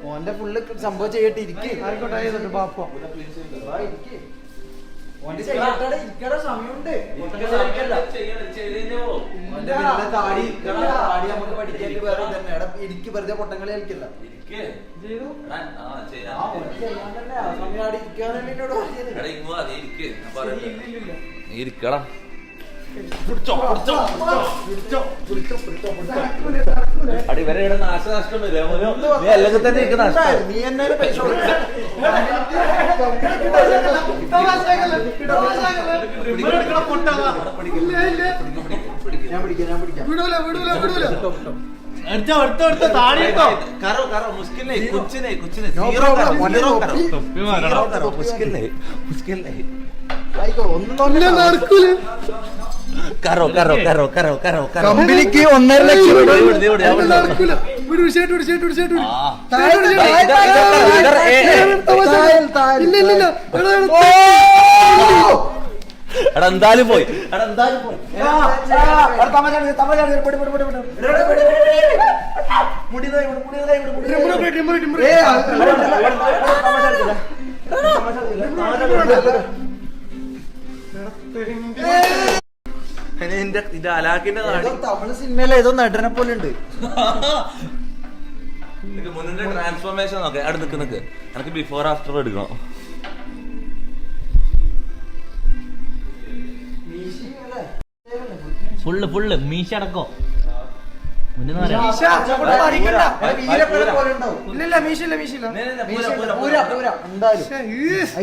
ഓന്റെ ഫുള്ള് സംഭവം ചെയ്യട്ടെ. ഇരിക്കേ സമയമുണ്ട്. ഇരിക്ക് വെറുതെ പൊട്ടങ്ങളി കളിക്കല്ല. ഇരിക്കടാ അടി വരെ ഇവിടെ നാശനഷ്ടം വരും. അല്ലെങ്കിൽ തന്നെ എനിക്ക് നഷ്ടം. നീ എന്നെ പൈസ ഞാൻ പിടിക്കാം. കമ്പനിക്ക് 1.5 ലക്ഷം. എടാ എന്തായാലും പോയി. ഇത് അലാക്കിന്റെ തമിഴ് സിനിമയിലെ ഏതോ നടനെ പോലെ ഉണ്ട്. മുന്നിന്റെ ട്രാൻസ്ഫോർമേഷൻ നോക്കെ. അവിടെ നിക്ക് എനിക്ക് ബിഫോർ ആഫ്റ്റർ എടുക്കണം. ഫുള്ള് മീശ അടക്കോ.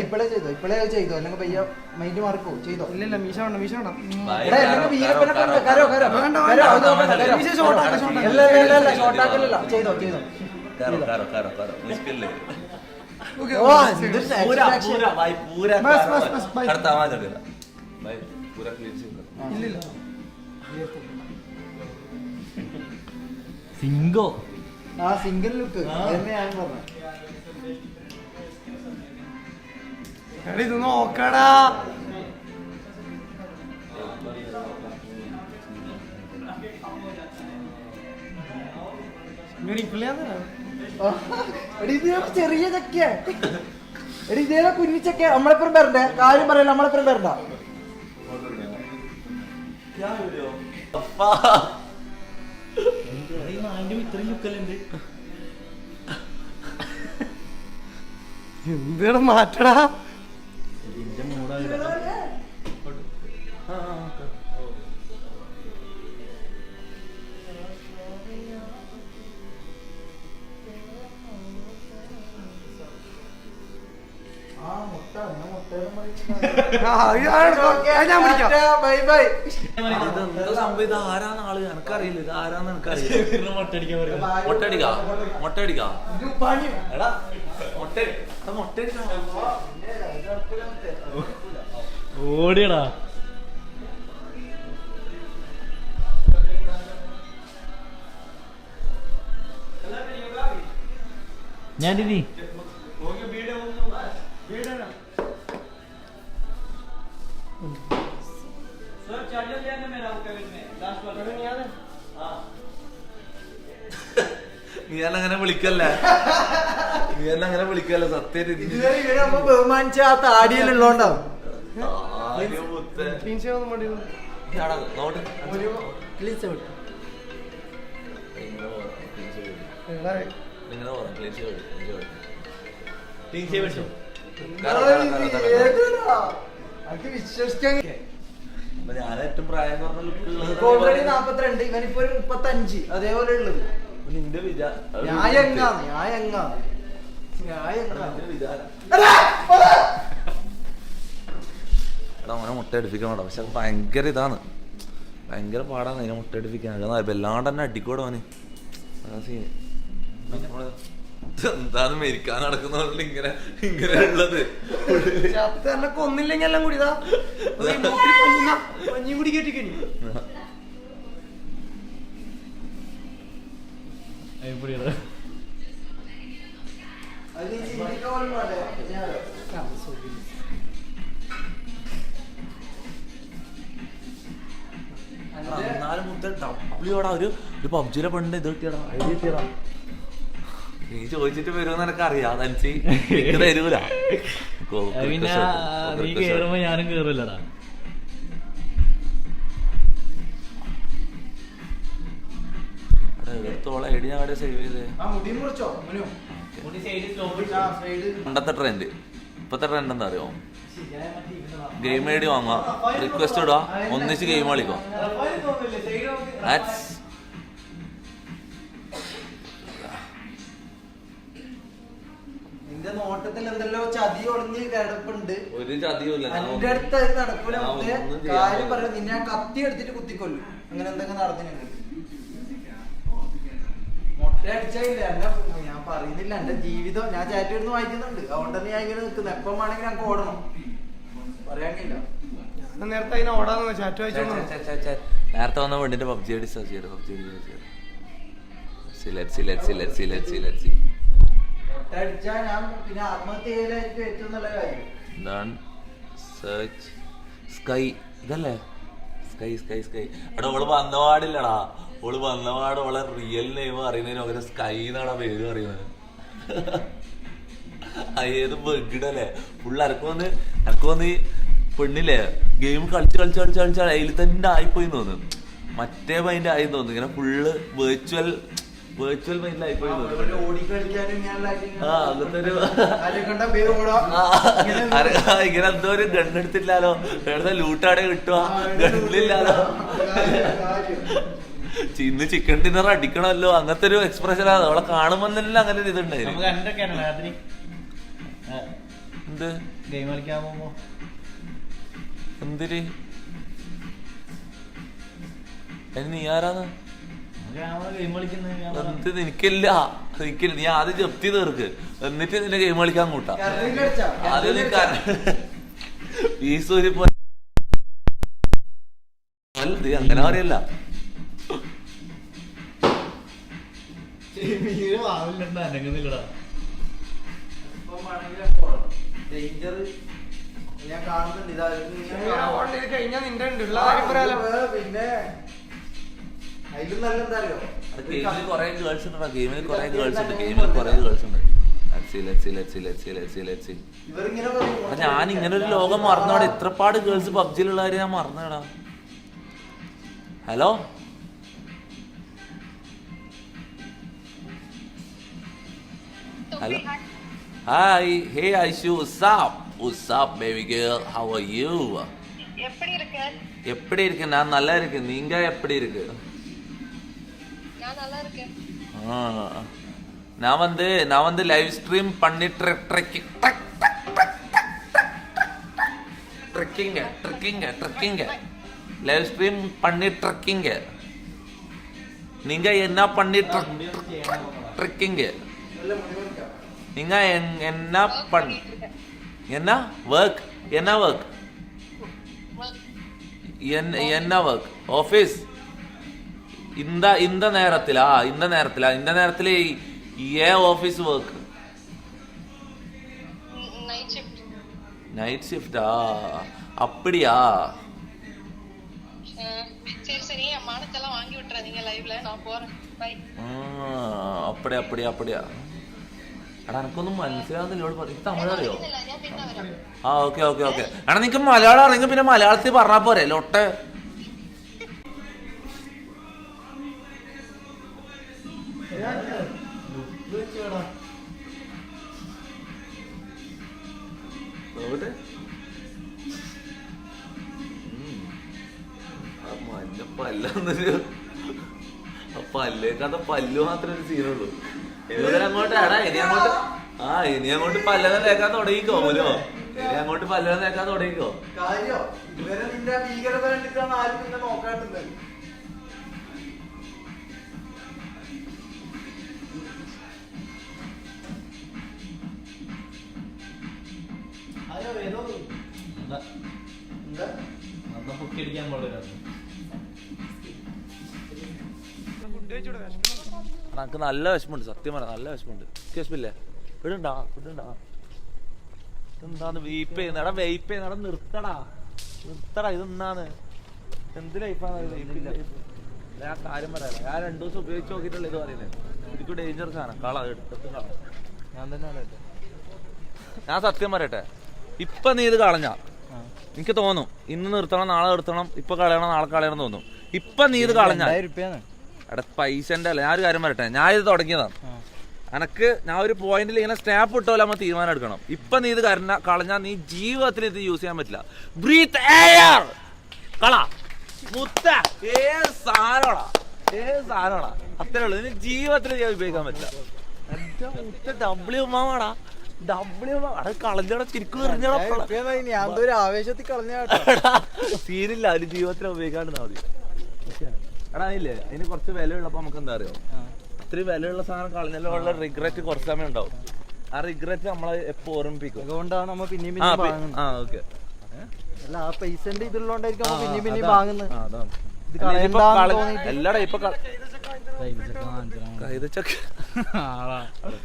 ഇപ്പളേ ചെയ്തോ അല്ലെങ്കിൽ പയ്യ മൈൻഡ് മാറിക്കോ. ചെയ്തോ. ഇല്ല മീശ വേണ്ട. ചെയ്തോ. സിംഗോ ആ സിംഗിൾ ലുക്ക് ഞാൻ പറഞ്ഞത്. ഇത് നോക്കടാ. ചെറിയ ചക്ക ഇതേലെ കുഞ്ഞിച്ചക്ക. നമ്മളെപ്പുറം വരണ്ടേ? കാര്യം പറയല്ല. നമ്മളെപ്പുറം വരണ്ട. എന്താണ് മാറ്റടാ. ആരാണ് ആള് എനക്കറിയില്ല. ഇത് ആരാന്ന് എനിക്കറിയില്ല. മൊട്ടടിക്കാ ഓടിയടാ. ഞാനിനി നീ അങ്ങനെ വിളിക്കല്ലേ. സത്യം ബഹുമാനിച്ച ആ താടിയിലുള്ളോണ്ടാവും. വിശ്വസിക്കാൻ ഞാൻ ഏറ്റവും പ്രായം കുറഞ്ഞ ലുക്ക് ഓൾറെഡി 42. ഇവനിപ്പോ ഒരു 35. അതേപോലെ ഉള്ളത്. നിന്റെ അവനെ മുട്ട എടുപ്പിക്കണോ. പക്ഷെ അത് ഭയങ്കര ഇതാണ്. ഭയങ്കര പാടാണ് അതിനെ മുട്ട എടുപ്പിക്കാൻ. വല്ലാണ്ട് തന്നെ അടിക്കോടെ അവന്. എന്താന്ന് മരിക്കാൻ നടക്കുന്നതുകൊണ്ട് ഇങ്ങനെ ഉള്ളത്. കൊന്നില്ലെങ്കിൽ എല്ലാം കൂടിതാ പഞ്ഞിയും കൂടി കേട്ടിക്കണി. മുത്ത ഡബ്ല്യൂടാ ഒരു പബ്ജിയിലെ പെണ്ണ് ഇത് കിട്ടിയടാ ഐഡി കിട്ടിയടാ. നീ ചോദിച്ചിട്ട് വരുമെന്ന് എനിക്ക് അറിയാം, അതനുസരിച്ച് തരൂല. പിന്നെ നീ കേറുമ്പോ ഞാനും കേറില്ലടാ. എടുത്തോളെ ഐഡി ഞാൻ അവിടെ സേവ് ചെയ്തേ. പണ്ടത്തെ ട്രെൻഡ് ഇപ്പത്തെ ട്രെൻഡ് എന്താ അറിയോ? ഗെയിം ഐഡി വാങ്ങാം, റിക്വസ്റ്റ് ഇടുക, ഒന്നിച്ച് ഗെയിം കളിക്കാം. നിന്റെ നോട്ടത്തിൽ എന്തെല്ലോ ചതി ഒളിഞ്ഞ് കിടപ്പുണ്ട്. ഒരു ചതിയുമില്ല. എന്റെ അടുത്ത് അത് നടക്കൂല. കാര്യം പറയാം, നിന്നെ കത്തി എടുത്തിട്ട് കുത്തിക്കൊല്ലും. അങ്ങനെ എന്തൊക്കെ നടന്നിട്ടുണ്ട്. മുട്ട അടിച്ചില്ല എന്നെ, ഞാൻ പറയുന്നില്ല. എന്റെ ജീവിതം ഞാൻ ചാറ്റ് എടുത്ത് വായിക്കുന്നുണ്ട്. അതുകൊണ്ട് തന്നെ ഞാൻ ഇങ്ങനെ നിൽക്കുന്നു. എപ്പം വേണമെങ്കിൽ ഞങ്ങൾക്ക് ഓടണം, പറയാനില്ല. നേരത്തെ അതിനെ ഓടാന്ന് ചാറ്റ് വായിച്ചോളൂ. നേരത്തെ വന്ന പെണ്ണിന്റെ പബ്ജി ഐഡി സെർച്ച് ചെയ്ത് മുട്ട അടിച്ചാ ഞാൻ പിന്നെ ആത്മഹത്യ ചെയ്യലായിരിക്കും ഏറ്റവും നല്ല കാര്യം. സ്കൈ ഇതല്ലേ? സ്കൈ സ്കൈ സ്കൈ എടാ, ഓള് വന്നപാടില്ലടാ. ഓള് വന്നപാട് ഓളെ റിയൽ നെയിം അറിയുന്നതിന് പകരം സ്കൈ എന്നാടാ പേര് പറയുന്നത്. ഏത് ബഗ്ഡല്ലേ ഫുള്ള്. എനക്ക് വന്ന് ഈ പെണ്ണില്ലേ ഗെയിം കളിച്ച് അതിൽ തന്നെ ആയിപ്പോയി തോന്നുന്നു. മറ്റേ മൈൻഡ് ആയി തോന്നുന്നു. ഇങ്ങനെ ഫുള്ള് വെർച്വൽ മൈൻഡിലായിപ്പോയി തോന്നുന്നു. അങ്ങനത്തെ ഒരു ഇങ്ങനെ എന്തോ ഒരു ഗണ്ണെടുത്തില്ലാലോ, എവിടെ ലൂട്ടാടെ കിട്ടുക, ഗണ്ണില്ലാലോ, ഇന്ന് ചിക്കൻ ഡിന്നർ അടിക്കണമല്ലോ, അങ്ങനത്തെ ഒരു എക്സ്പ്രഷൻ ആണ്. അവളെ കാണുമ്പോ തന്നെ അങ്ങനെ ഒരു ഇതുണ്ടായിരുന്നു. എന്ത് ഗെയിം കളിക്കാൻ പോകുമ്പോ എന്തിര് നീ ആരാന്ന് എനിക്കില്ല. നീ ആദ്യം ജപ്തി തീർക്ക്, എന്നിട്ട് നിന്നെ ഗെയിം കളിക്കാൻ കൂട്ടാ. ആദ്യം നീ ഈസൂരി അങ്ങനെ പറയല്ല. ഞാൻ കാണുന്നുണ്ട്. കഴിഞ്ഞാ നിന്റെ ഉള്ള കാര്യം പറയാലോ. പിന്നെ അതിലും നല്ല എന്താ അറിയോ, ഗെയിമിൽ കുറെ ഗേൾസ് ഉണ്ട്. ഗെയിമിൽ കുറെ ഗേൾസ് ഉണ്ട്. ഞാൻ ഇങ്ങനെ ഒരു ലോകം മറന്നോടെ. ഇത്രപാട് ഗേൾസ് പബ്ജിയിലുള്ള കാര്യം ഞാൻ മറന്നേടാ. Hello hello hi hey Aishu, what's up baby girl, how are you? எப்படி இருக்கு? நான் நல்லா இருக்கேன். நீங்க எப்படி இருக்கு? நான் நல்லா இருக்கேன். நான் வந்து லைவ் ஸ்ட்ரீம் பண்ணிட்டு ட்ரெக்கிங்க லைவ் ஸ்ட்ரீம் பண்ணிட்டு இருக்கீங்க. நீங்க என்ன பண்ணிட்டு இருக்கீங்க? நீங்க என்ன என்ன ஒர்க் என்ன ஒர்க் ஆஃபீஸ்? இந்த நேரத்திலா ஏன் ஆஃபீஸ் ஒர்க்? நைட் ஷிஃப்டா? அப்படியா? சரி மானத்தெல்லாம் வாங்கி விட்டுறாதீங்க லைவ்ல. நான் போறேன், பை. அப்படியா? എടാ എനിക്കൊന്നും മനസ്സിലാവുന്നില്ല. തമിഴ് അറിയോ? ഓക്കെ എടാ നിനക്ക് മലയാളം അറിയെങ്കിൽ പിന്നെ മലയാളത്തിൽ പറഞ്ഞാ പോരെ ലോട്ടെ. മഞ്ഞ പല്ലൊന്നൊരു പല്ലേക്കാത്ത പല്ല് മാത്രമേ ഒരു സീനുള്ളൂ. അങ്ങോട്ട് എടാ ഇനി അങ്ങോട്ട് പല്ലനെ തേക്കാൻ തുടങ്ങിക്കോ മോനോ. ഇനി അങ്ങോട്ട് പല്ലനെ തേക്കാൻ തുടങ്ങിക്കോ. പൊക്കിയടിക്കാൻ പാടില്ല. നമുക്ക് നല്ല വിഷമമുണ്ട്, സത്യം പറയാം നല്ല വിഷമമുണ്ട്. വിഷമില്ലേ? വിടണ്ടാ എന്താന്ന് വെയിപ്പ് ചെയ്യുന്ന? എടാ വെയിപ്പ് ചെയ്യുന്ന നിർത്തടാ. ഇതെന്താണ്? എന്ത് ലൈഫാണ്? ഞാൻ കാര്യം പറയാം, ഞാൻ 2 ദിവസം ഉപയോഗിച്ച് നോക്കിയിട്ടുള്ള ഇത് പറയുന്നത് എനിക്ക് ഡേഞ്ചർ സാധനം. കള എടുത്തിട്ട് കള. ഞാൻ തന്നെ പറയട്ടെ. ഞാൻ സത്യം പറയട്ടെ, ഇപ്പൊ നീ ഇത് കളഞ്ഞ എനിക്ക് തോന്നും ഇന്ന് നിർത്തണം, നാളെ നിർത്തണം, ഇപ്പൊ കളയണം, നാളെ കളയണം തോന്നും. ഇപ്പൊ നീ ഇത് കളഞ്ഞ എടാ പൈസന്റെ അല്ല. ഞാനൊരു കാര്യം പറയട്ടെ, ഞാൻ ഇത് തുടങ്ങിയതാണ്. എനക്ക് ഞാൻ ഒരു പോയിന്റിൽ ഇങ്ങനെ സ്നാപ്പ് ഇട്ടോലെ നമ്മൾ തീരുമാനം എടുക്കണം. ഇപ്പൊ നീ ഇത് കളഞ്ഞാൽ നീ ജീവിതത്തിൽ ഇത് യൂസ് ചെയ്യാൻ പറ്റില്ല. ബ്രീത്ത് എയർ കള മുത്ത ഏത് സാധനമാടാ, ഏത് സാധനമാടാ, അത്രേ ഉള്ളൂ. നിന്റെ ജീവിതത്തിൽ ഞാൻ ഉപയോഗിക്കാൻ പറ്റില്ല. എന്റെ മുത്ത ഡബ്ല്യൂമാടാ, കളഞ്ഞോടെ ചിരിക്കും ഞാൻ ആവേശത്തിൽ കളഞ്ഞ സീനില്ല. അതിന് ജീവിതത്തിൽ ഉപയോഗിക്കാണ്ട് മതി. എടാ ഇല്ലേ അതിന് കുറച്ച് വില ഉള്ളപ്പോ നമുക്ക് എന്താ അറിയോ, ഇത്രയും വിലയുള്ള സാധനം കളഞ്ഞല്ലോ ഉള്ള റിഗ്രറ്റ് കുറച്ച് സമയം ഉണ്ടാവും. ആ റിഗ്രറ്റ് നമ്മളെ എപ്പോ ഓർമ്മിപ്പിക്കും. അതുകൊണ്ടാണ് നമ്മ പിന്നെയും ഓക്കെ അല്ല ആ പൈസന്റെ ഇതുള്ളോണ്ടായിരിക്കും പിന്നെയും പിന്നെയും വാങ്ങുന്നത്. എല്ലാടാ ഇപ്പൊ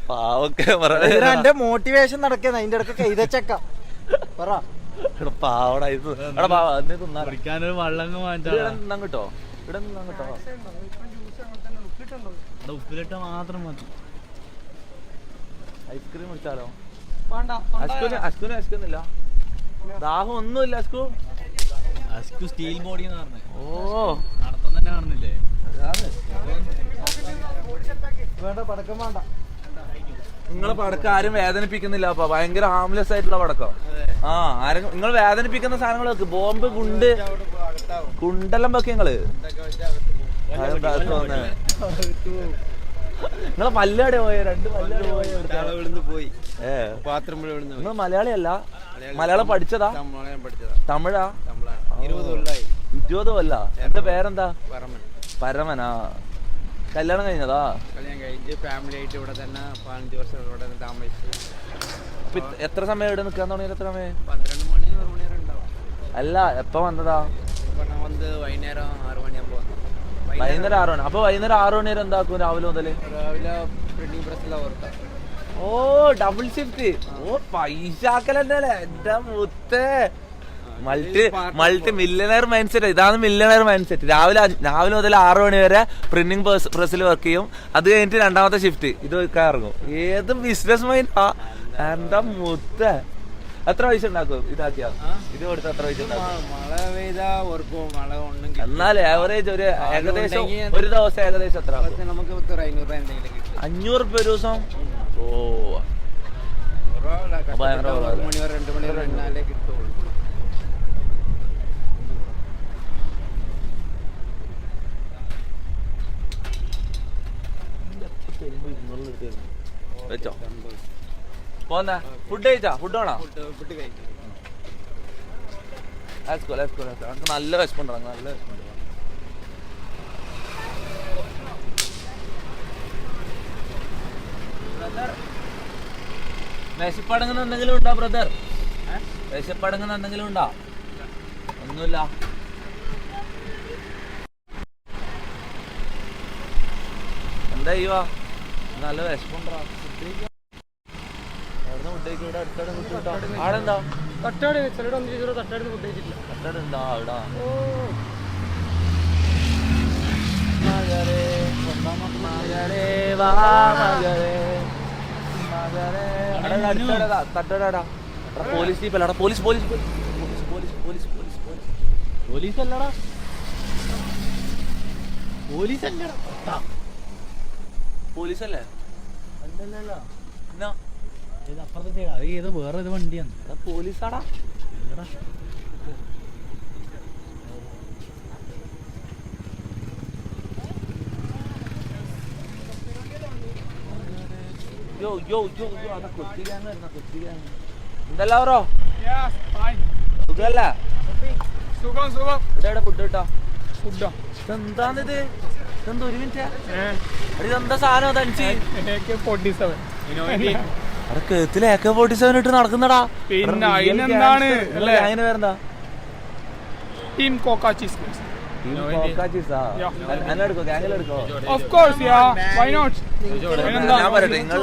പാവൊക്കെ എന്റെ മോട്ടിവേഷൻ നടക്കുന്ന അതിന്റെ ഇടയ്ക്ക് കൈതച്ചക്ക പറ പാവടാ ഇത്. എടാ പാവ അതിനെ തിന്നാ കുടിക്കാനൊരു വള്ളങ്ങ് വാങ്ങിച്ചാ കിട്ടോ, ഇവിടെ നിന്നാ കിട്ടോ. ഉപ്പിലിട്ട മാത്രം മതി. ഐസ്ക്രീം കുടിച്ചാലോ? അസ്കുന്നില്ല, ദാഹം ഒന്നുമില്ല. അസ്കു സ്റ്റീൽ ബോഡി എന്ന് പറഞ്ഞേ. ഓ നടത്തം തന്നെ കാണുന്നില്ലേ? വേണ്ട പടക്കം വേണ്ട. നിങ്ങളെ പടക്കം ആരും വേദനിപ്പിക്കുന്നില്ല. അപ്പൊ ഭയങ്കര ഹാംലെസ് ആയിട്ടുള്ള പടക്കം. ആ ആരും നിങ്ങൾ വേദനിപ്പിക്കുന്ന സാധനങ്ങൾ വെക്ക്. ബോംബ് കുണ്ടെല്ലാം വെക്ക്. നിങ്ങള് നിങ്ങളെ മല്ലാടെ പോയ 2 മല്ലാടെ പോയി. നിങ്ങൾ മലയാളിയല്ല, മലയാളം പഠിച്ചതാ? തമിഴാ? 20 കൊല്ല. എന്റെ പേരെന്താ? പരമനാ. കല്യാണം കഴിഞ്ഞതാ? ഫാമിലി ആയിട്ട് ഇവിടെ തന്നെ 15 വർഷം ഇവിടെ താമസിച്ചു. എത്ര സമയം ഇവിടെ നിൽക്കാൻ തുടങ്ങിയത്? എത്ര സമയം? 12 മണി 1 മണി വരെ ഉണ്ടാവും. അല്ല എപ്പ വന്നതാ? ഞാൻ വന്ന് വൈകുന്നേരം 6 മണിയാകുമ്പോ. വൈകുന്നേരം 6 മണി. അപ്പൊ വൈകുന്നേരം 6 മണി വരെ എന്താക്കും രാവിലെ മുതല്? രാവിലെ പ്രിന്റിംഗ് പ്രസ്സിലാ ഓർത്താ. ഓ ഡബിൾ ഷിഫ്റ്റ്. ഓ പൈസ ആക്കലല്ലേ എന്റെ മുത്തേ. Multi millionaire mind set. ഇതാണ് മില്യണയർ മൈൻഡ് സെറ്റ്. രാവിലെ മുതൽ 6 മണി വരെ പ്രിന്റിംഗ് പ്രസ്സിൽ വർക്ക് ചെയ്യും. അത് കഴിഞ്ഞിട്ട് 2ാമത്തെ ഷിഫ്റ്റ് ഇത് ഇറങ്ങും. ഏത് ബിസിനസ് മൈൻഡാ എന്താ മുത്ത. എത്ര പൈസ ഉണ്ടാക്കും ഇതാക്കിയാ? ഇത് കൊടുത്ത എത്ര പൈസ ഉണ്ടാക്കും? മഴ പെയ്താ ഓർക്കും, മഴ ഉണ്ടെങ്കിൽ. എന്നാലും ആവറേജ് ഒരു ഏകദേശം ഒരു ദിവസം ഏകദേശം എത്ര? നമുക്ക് 500 രൂപ എന്തെങ്കിലും കിട്ടും. 500 രൂപ ഒരു ദിവസം. ഓ 1 മണി വരെ 2 മണി വരെ എന്നാലേ കിട്ടുള്ളൂ. വെച്ചോ പോന്ന. ഫുഡ് കഴിച്ചാ? ഫുഡ് വേണോ? ഫുഡ് കഴിക്കും. നമുക്ക് നല്ല വിശപ്പുണ്ടോ? നല്ല വിശപ്പുണ്ട്. വിശപ്പടങ്ങുന്ന എന്തെങ്കിലും ഉണ്ടോ ബ്രദർ? വിശപ്പടങ്ങുന്ന എന്തെങ്കിലും ഉണ്ടോ? ഒന്നുമില്ല. എന്താ ചെയ്യുവാ? നല്ല വിശപ്പുണ്ടോ? ആടെന്താ തട്ടാട് ചിലരുടെ ഒന്നും തട്ടാട് ഫുഡ് കഴിച്ചിട്ടില്ല. തട്ടാടുണ്ടോ അവിടെ? തട്ടാടാ പോലീസ് ജീപ്പല്ലടാ. Police police police police police police police അല്ലടാ, പോലീസ് അല്ലടാ, പോലീസ് അല്ലേ? എന്നാ അപ്പുറത്തെ സൈഡ്. അത് ഏതോ വേറെ ഏതോ വണ്ടിയാണ്. പോലീസാടാ. യോ യോ യോ യോ അതാ കൊച്ചി ഗ്യാങ് വരുന്ന കൊച്ചി ഗ്യാങ്. എന്തല്ല ബ്രോ? സുഖല്ല? ഇവിടെ ഫുഡ് കിട്ടാ? എന്താണിത്? ഇതെന്താ? ഒരു മിനിറ്റ്. ഇതെന്താ സാധനം? തനിച്ച് അവിടെ കേത്തില് AK-47 ഇട്ട് നടക്കുന്നടാ. പിന്നെ അതിനെന്താണ് അങ്ങനെ വേറെന്താ? Team cocoa cheese. ഞാൻ പറയട്ടെ നിങ്ങൾ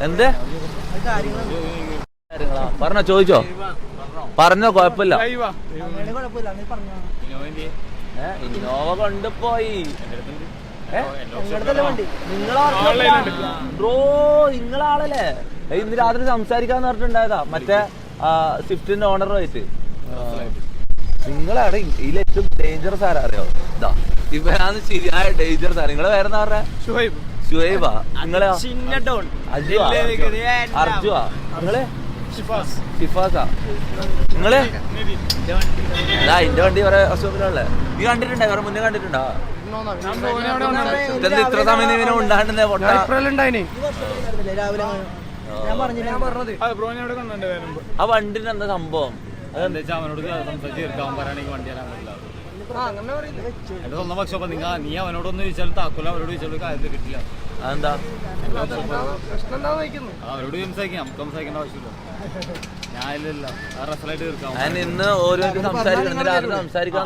എന്ത് പറഞ്ഞോ? ചോദിച്ചോ? പറഞ്ഞോ? കുഴപ്പമില്ല. ഇന്നോവ കൊണ്ടുപോയി. ബ്രോ നിങ്ങളാളല്ലേ ഇന്ന് രാത്രി സംസാരിക്കാന്ന് പറഞ്ഞിട്ടുണ്ടായതാ മറ്റേ സ്വിഫ്റ്റിന്റെ ഓണറുമായിട്ട്. നിങ്ങളാണ് ഇതിൽ ഏറ്റവും ഡേഞ്ചറസ് ആരാ അറിയോ? ഇതാ ഇവരാണ് ശരിയായ ഡേഞ്ചറസ് ആരാ. നിങ്ങളെ വേറെ പറയാ? ഷുഹൈബാ. നിങ്ങളെ അർജുവാ. നിങ്ങളെ ഷിഫാസാ. നിങ്ങള് എന്റെ വണ്ടി വേറെ അസുഖത്തിലല്ലേ? നീ കണ്ടിട്ടുണ്ടോ? വേറെ മുന്നേ കണ്ടിട്ടുണ്ടോ? ഇത്ര സമയം ഇവനെ ഉണ്ടാകുന്നേ ആ വണ്ടിന് എന്താ സംഭവം? അതെന്താ അവനോട് സംസാരിക്കാൻ പറയാണെങ്കിൽ വണ്ടി തരാൻ പറ്റില്ല. എന്റെ സ്വന്തം പക്ഷം നീ അവനോടൊന്ന് ചോദിച്ചാലും താക്കോല അവരോട് ചോദിച്ചാലും കാര്യത്തിൽ കിട്ടില്ല. അതെന്താ? അവരോട് സംസാരിക്കാം, നമുക്ക് സംസാരിക്കേണ്ട ആവശ്യമില്ല. ഞാനില്ല റസലായിട്ട് തീർക്കാം. ഞാൻ ഇന്ന് ഓരോ സംസാരിക്കണം, രാത്രി സംസാരിക്കാൻ.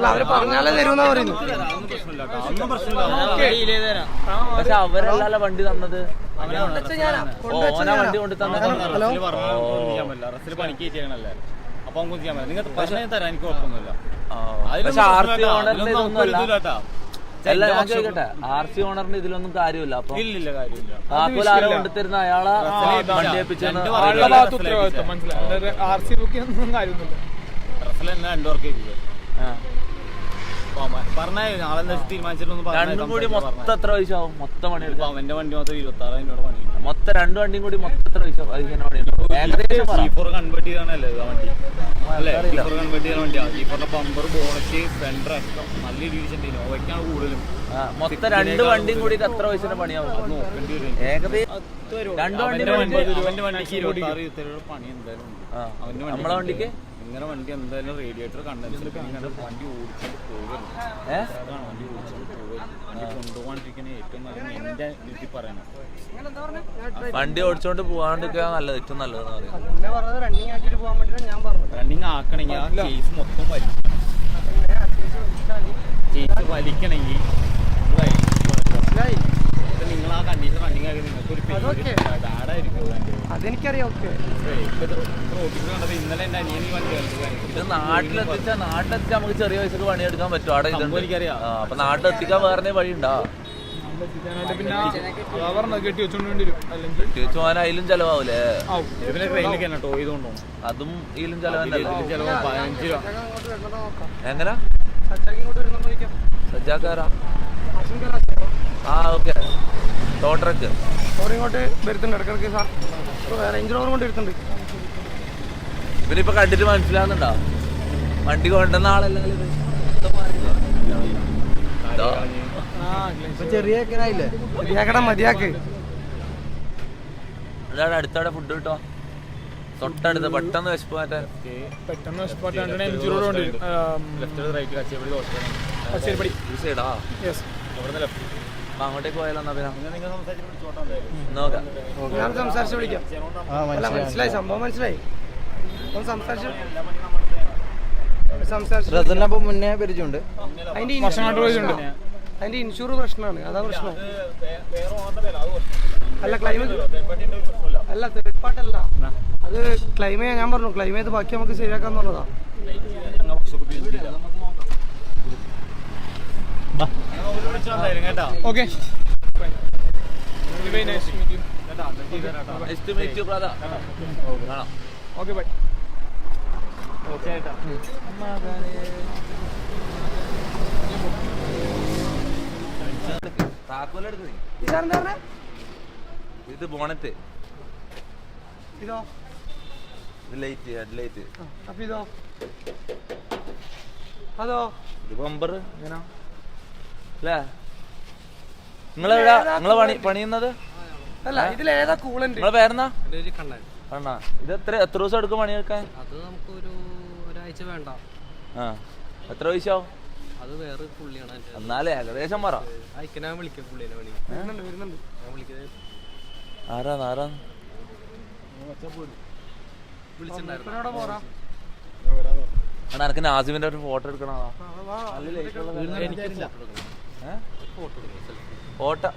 പക്ഷെ അവരല്ല വണ്ടി തന്നത്. ഓനാ വണ്ടി കൊണ്ട് തന്നെ റസല് പണിക്ക് കയറ്റിയാണല്ലേ. അപ്പൊ നമുക്ക് ചെയ്യാൻ പറ്റില്ല. നിങ്ങൾ പ്രശ്നം തരാൻ എനിക്ക് കുഴപ്പമൊന്നുമില്ല. അല്ല ഞാൻ ചോദിക്കട്ടെ, ആർ സി ഓണറിന് ഇതിലൊന്നും കാര്യമില്ല. അപ്പൊ ഇല്ലില്ല, കാര്യമില്ല. താക്കോൽ ആരോ കൊണ്ടുതരുന്ന അയാളെ വണ്ടി ഏൽപ്പിച്ചെന്ന് റസൽ എന്നെ 2 വർക്ക് ചെയ്തില്ല. പറഞ്ഞ നാളെ തീരുമാനിച്ചിട്ടൊന്നും രണ്ടും കൂടി മൊത്തം എത്ര പൈസ ആവും? മൊത്തം പണി എടുക്കാം. അവന്റെ വണ്ടി മൊത്തം 26,000 പണി. മൊത്തം 2 വണ്ടിയും കൂടി മൊത്തം എത്ര പൈസ കൺവേർട്ട് ചെയ്താണല്ലേ വണ്ടി? അല്ലേ, കൺവേർട്ട് ചെയ്ത വണ്ടിയാണ്. G4 ബമ്പർ, ബോണറ്റ്, ഫെൻഡർ അടക്കം നല്ല രീതിയിൽ നോവയ്ക്കാണ് കൂടുതലും. മൊത്തം 2 വണ്ടിയും കൂടി എത്ര പൈസയുടെ പണിയാവും? നോക്കേണ്ടി വരും. ഏകദേശം 2 വണ്ടി അവന്റെ വണ്ടിക്ക് 26,000 പണി എന്തായാലും ഉണ്ട്. നമ്മളെ വണ്ടിക്ക് ഇങ്ങനെ വണ്ടി എന്തായാലും റേഡിയേറ്റർ കണ്ടൻസർ വണ്ടി ഓടിച്ചോണ്ട് പോകരുത്. വണ്ടി ഓടിച്ചോണ്ട് പോകരുത്. വണ്ടി കൊണ്ടുപോകാണ്ടിരിക്കുന്ന ഏറ്റവും നല്ലത് എന്റെ രീതി പറയണം. വണ്ടി ഓടിച്ചോണ്ട് പോകാണ്ടിരിക്കുക നല്ലത്, ഏറ്റവും നല്ലതെന്ന് പറയും. റണ്ണിങ് ആക്കണമെങ്കിൽ ആ കേസ് മൊത്തം വലിക്കണം. കേസ് വലിക്കണമെങ്കിൽ നിങ്ങൾ ആ കണ്ടീഷൻ റണ്ണിങ് ആക്കി നിങ്ങൾക്ക് ഒരു ബാഡായിരിക്കും. അതെനിക്കറിയാം. ഇന്നലെ എന്റെ അനിയൻ വണ്ടി ഇത് നാട്ടിലെത്തിച്ചാൽ നമുക്ക് ചെറിയ പൈസക്ക് പണിയെടുക്കാൻ പറ്റും. അവിടെ ഇതുണ്ട്. എനിക്കറിയാം. അപ്പൊ നാട്ടിലെത്തിക്കാൻ വേറെ വഴി ഉണ്ടോ? കെട്ടി വെച്ചു പോകാൻ അതിലും ചെലവാവൂലേ? പിന്നെ ട്രെയിനിലേക്ക് തന്നെ ടോ ചെയ്തുകൊണ്ടോ അതും ഇതിലും ചെലവന്നല്ലേ? ചിലവ് 15 രൂപ. എങ്ങനാ സജ്ജാക്കാരാ? ആ ഓക്കെ. ടോട്ടറൊക്കെ ഇങ്ങോട്ട് വരുത്തുണ്ട്, ഇടക്കിടക്ക് റേഞ്ച് റോവർ കൊണ്ട് വരുത്തുണ്ട്. ഇവരിപ്പൊ കണ്ടിട്ട് മനസ്സിലാവുന്നുണ്ടോ? വണ്ടി കൊണ്ടുവന്ന ആളല്ല. ചെറിയ മതിയാക്ക്. അതാണ് അടുത്തവിടെ ഫുഡ് കിട്ടോ? തൊട്ടടുത്ത് പെട്ടെന്ന് വിശപ്പ് മാറ്റാൻ. അങ്ങോട്ടേക്ക് പോയാലോ? നോക്കാം. ഞാൻ സംസാരിച്ച് വിളിക്കാം. മനസ്സിലായി, സംഭവം മനസ്സിലായി. റസലിനപ്പം മുന്നേ പരിചയമുണ്ട്. അതിന്റെ ഇൻഷൂർ പ്രശ്നമാണ്, അതാ പ്രശ്നം. അല്ല ക്ലൈം അല്ല, തേർഡ് പാർട്ടല്ല അത്. ക്ലൈം ചെയ്യാൻ ഞാൻ പറഞ്ഞു, ക്ലൈം ചെയ്ത് ബാക്കി നമുക്ക് ശരിയാക്കാന്ന് പറഞ്ഞതാ. Okay okay bye. ഇത് ബോണറ്റ്, ഇതോ ഇത് ലൈറ്റ്, ഹെഡ്ലൈറ്റ്. അപ്പൊ ഇതോ അതോ? ഇത് ബമ്പർ ഇങ്ങനെ അല്ലേ? നിങ്ങളെ പണിയുന്നത്? അല്ല, ഇതിലേതാ കൂളന്റ്? നിങ്ങളെ പേരെന്നാ? കണ്ണാ. ഇത് എത്ര ദിവസം എടുക്കും പണിയെടുക്കാൻ? അത് നമുക്ക് ഒരാഴ്ച വേണ്ട. ആ, എത്ര പൈസയാവും? അത് വേറെ പുള്ളിയാണ്. എന്നാലേ ഏകദേശം പറ. ഞാൻ വിളിക്കാം പുള്ളിനെ. വരുന്നുണ്ട്. ഞാൻ വിളിക്കുന്നത് ആരാന്ന് വിളിച്ചിട്ടുണ്ടായിരുന്നു. എനക്ക് നാസിമിന്റെ ഒരു ഫോട്ടോ എടുക്കണോ?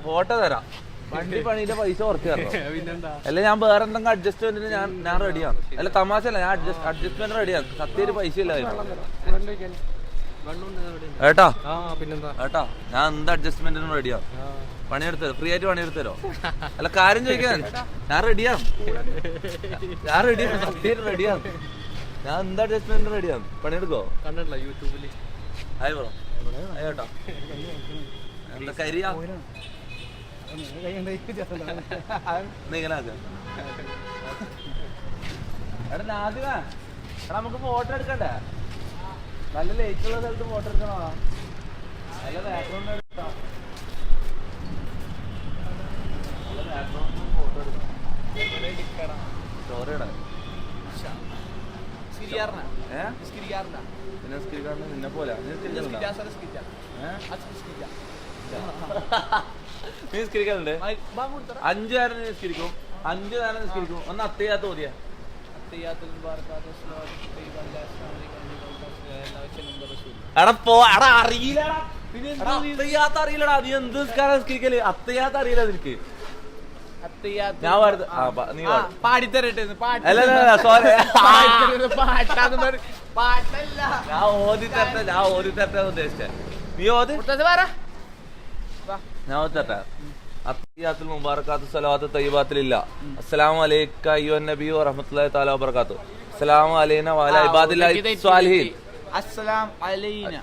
ഫോട്ടോ തരാം. വണ്ടി പണിയുടെ പൈസ കുറച്ച് തരണം. അല്ല ഞാൻ വേറെ എന്തെങ്കിലും അഡ്ജസ്റ്റ്മെന്റിന് ഞാൻ റെഡിയാണ്. അല്ല തമാശ അല്ല, ഞാൻ അഡ്ജസ്റ്റ്മെന്റ് റെഡിയാണ്. സത്യം പൈസ ഇല്ല. ഏട്ടാ ആ പിന്നെന്താ ഏട്ടാ ഞാൻ എന്ത് അഡ്ജസ്റ്റ്മെന്റിനും റെഡിയാ. പണിയെടുത്തരോ, ഫ്രീ ആയിട്ട് പണിയെടുത്തരോ? അല്ല കാര്യം ചോദിക്കാൻ ഞാൻ റെഡിയാണ്, ഞാൻ റെഡിയാണ്, സത്യം റെഡിയാണ്. ഞാൻ എന്ത് അഡ്ജസ്റ്റ്മെന്റിനും റെഡിയാണ്. പണിയെടുക്കോ? കണ്ടിട്ടില്ല യൂട്യൂബില്. ആയി പറ ഏട്ടാ എന്താ കരിയാ ഇങ്ങനെ ആക്ക. എടാ നാദിക, എടാ നമുക്ക് ഫോട്ടോ എടുക്കണ്ടേ? നല്ല ലേറ്റുള്ള സ്ഥലത്ത് ഫോട്ടോ എടുക്കണോ? നല്ല ബാക്ക്ഗ്രൗണ്ട് എടുക്കാം, നല്ല ബാക്ക്ഗ്രൗണ്ട് ഫോട്ടോ എടുക്കണം. സ്റ്റോറി ഇടാൻ പിന്നെ സ്കിരിക്കാരന് നിന്നെ പോലെ നീ സ്കിരിക്കാറുണ്ട്. 5 നേരം നിസ്കരിക്കും, 5 നേരം നിസ്കരിക്കും. ഒന്ന് അത്തയ്യാത്ത ഓതിയ എടാ പോ എടാ അറിയില്ലടാ, അത്തയ്യാത്ത അറിയില്ലടാ. നീ എന്ത് നിസ്കരിക്കല്? അത്തയ്യാത്ത അറിയില്ല നിനക്ക്. ഞാൻ നീ പാടിത്തരട്ടെ അല്ല സോറി, പാട്ടല്ല. ഞാൻ ഓതി തരട്ടെ ഉദ്ദേശിച്ചേ. നീ ഓതി, ഞാൻ ഓതി തരട്ടെ. അത്തഹിയാത്തുൽ മുബാറകാത്തു സ്വലവാത്തു തയ്യിബാത്തുലില്ല. അസ്സലാമു അലൈക അയ്യുഹൻ നബി വറഹ്മത്തുള്ളാഹി തആല വബറകാത്തു. അസ്സലാമു അലൈനാ വഅലാ ഇബാദില്ലാഹി സ്വാലിഹീൻ. അസ്സലാം അലൈന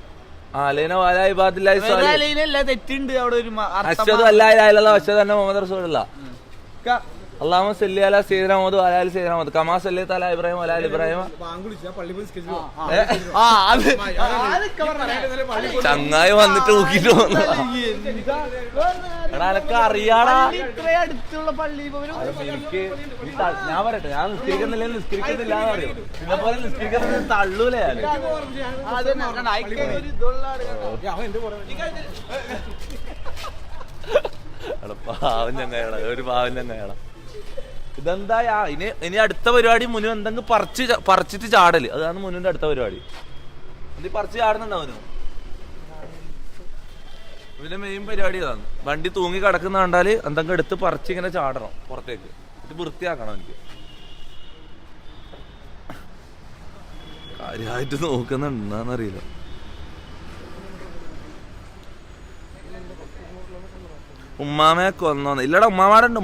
അലൈന വഅലാ ഇബാദില്ലാഹി സ്വാലിഹീൻ. അലൈനല്ല, തെറ്റുണ്ട് അവിടെ. ഒരു അശ്ഹദു അല്ലാ ഇലാഹ ഇല്ലല്ലാഹ് വഅശ്ഹദു അന്ന മുഹമ്മദർ റസൂലുള്ളാഹ്. അല്ലാഹുമ്മ സല്ലി അലാ സയ്യിദിനാ മുഹമ്മദ് വഅലാ ആലി സയ്യിദിനാ മുഹമ്മദ് കമാ സല്ലൈത അലാ ഇബ്രാഹിം വഅലാ ആലി ഇബ്രാഹിം. ചങ്ങായി വന്നിട്ട് നോക്കിട്ട് എടാ എനക്ക് അറിയാടാ. അടുത്തുള്ള പള്ളി എനിക്ക് ഞാൻ പറയട്ടെ, ഞാൻ നിസ്കരിക്കുന്നില്ല നിസ്കരിക്കുന്നില്ല എന്ന് അറിയോ? പിന്നെ പോലെ നിസ്കരിക്കുന്ന തള്ളൂലേ ഞാൻ. പാവം ചങ്ങായടാ, ഒരു പാവം ചങ്ങായടാ. ഇതെന്താ ഇനി അടുത്ത പരിപാടി മുനു എന്തെങ്കിലും പറിച്ചിട്ട് ചാടല്. അതാണ് മുനുവിന്റെ അടുത്ത പരിപാടി. എന്ത് പറിച്ച് ചാടുന്നുണ്ടോ മുനു? ഇതിന്റെ മെയിൻ പരിപാടി ഇതാണ്. വണ്ടി തൂങ്ങി കിടക്കുന്ന കണ്ടാല് എന്തെങ്കിലും എടുത്ത് പറിച്ച് ഇങ്ങനെ ചാടണം പുറത്തേക്ക്. ഇത് വൃത്തിയാക്കണം എനിക്ക്. കാര്യമായിട്ട് നോക്കുന്നുണ്ടെന്നറിയില്ല. ഉമ്മാമയെ കൊന്നോന്ന് ഇല്ലടാ. ഉമ്മാമാടുണ്ട്.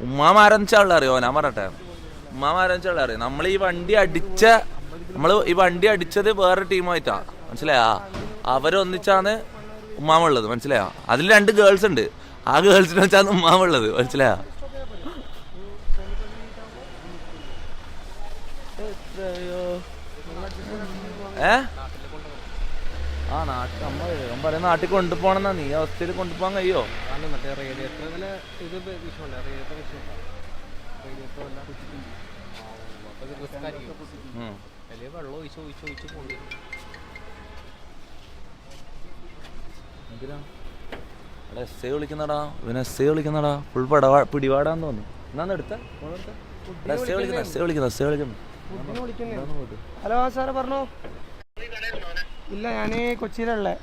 ഉമ്മാമാരെന്ന് അറിയോ? ഞാൻ പറയട്ടെ, ഉമ്മാമാരെന്ന് അറിയോ? നമ്മൾ ഈ വണ്ടി അടിച്ചത് വേറെ ടീമായിട്ടാ, മനസ്സിലായാ? അവരൊന്നിച്ചാണ് ഉമ്മാമ ഉള്ളത്, മനസ്സിലായോ? അതിൽ 2 ഗേൾസ് ഉണ്ട്. ആ ഗേൾസിനെ വെച്ചാണ് ഉമ്മാമ ഉള്ളത്, മനസ്സിലായോ? നാട്ടിൽ കൊണ്ടുപോകണമെന്നാ. നീ അവസ്ഥയിൽ കൊണ്ടുപോകാൻ കഴിയോ? മറ്റേ റേഡിയേറ്റർ ഇത് വിഷയമുണ്ട്. വെള്ളം ഒഴിച്ച് പോകേണ്ടി വരും. എസ് വിളിക്കുന്നടാ, ഇവനെ എസ് വിളിക്കുന്നടാ. ഫുൾ പിടിപാടാന്ന് തോന്നുന്നു. എന്നാന്ന് എടുത്ത ഹലോ സാറ് പറഞ്ഞോ. ഇല്ല, ഞാന് കൊച്ചിയിലുള്ളേ.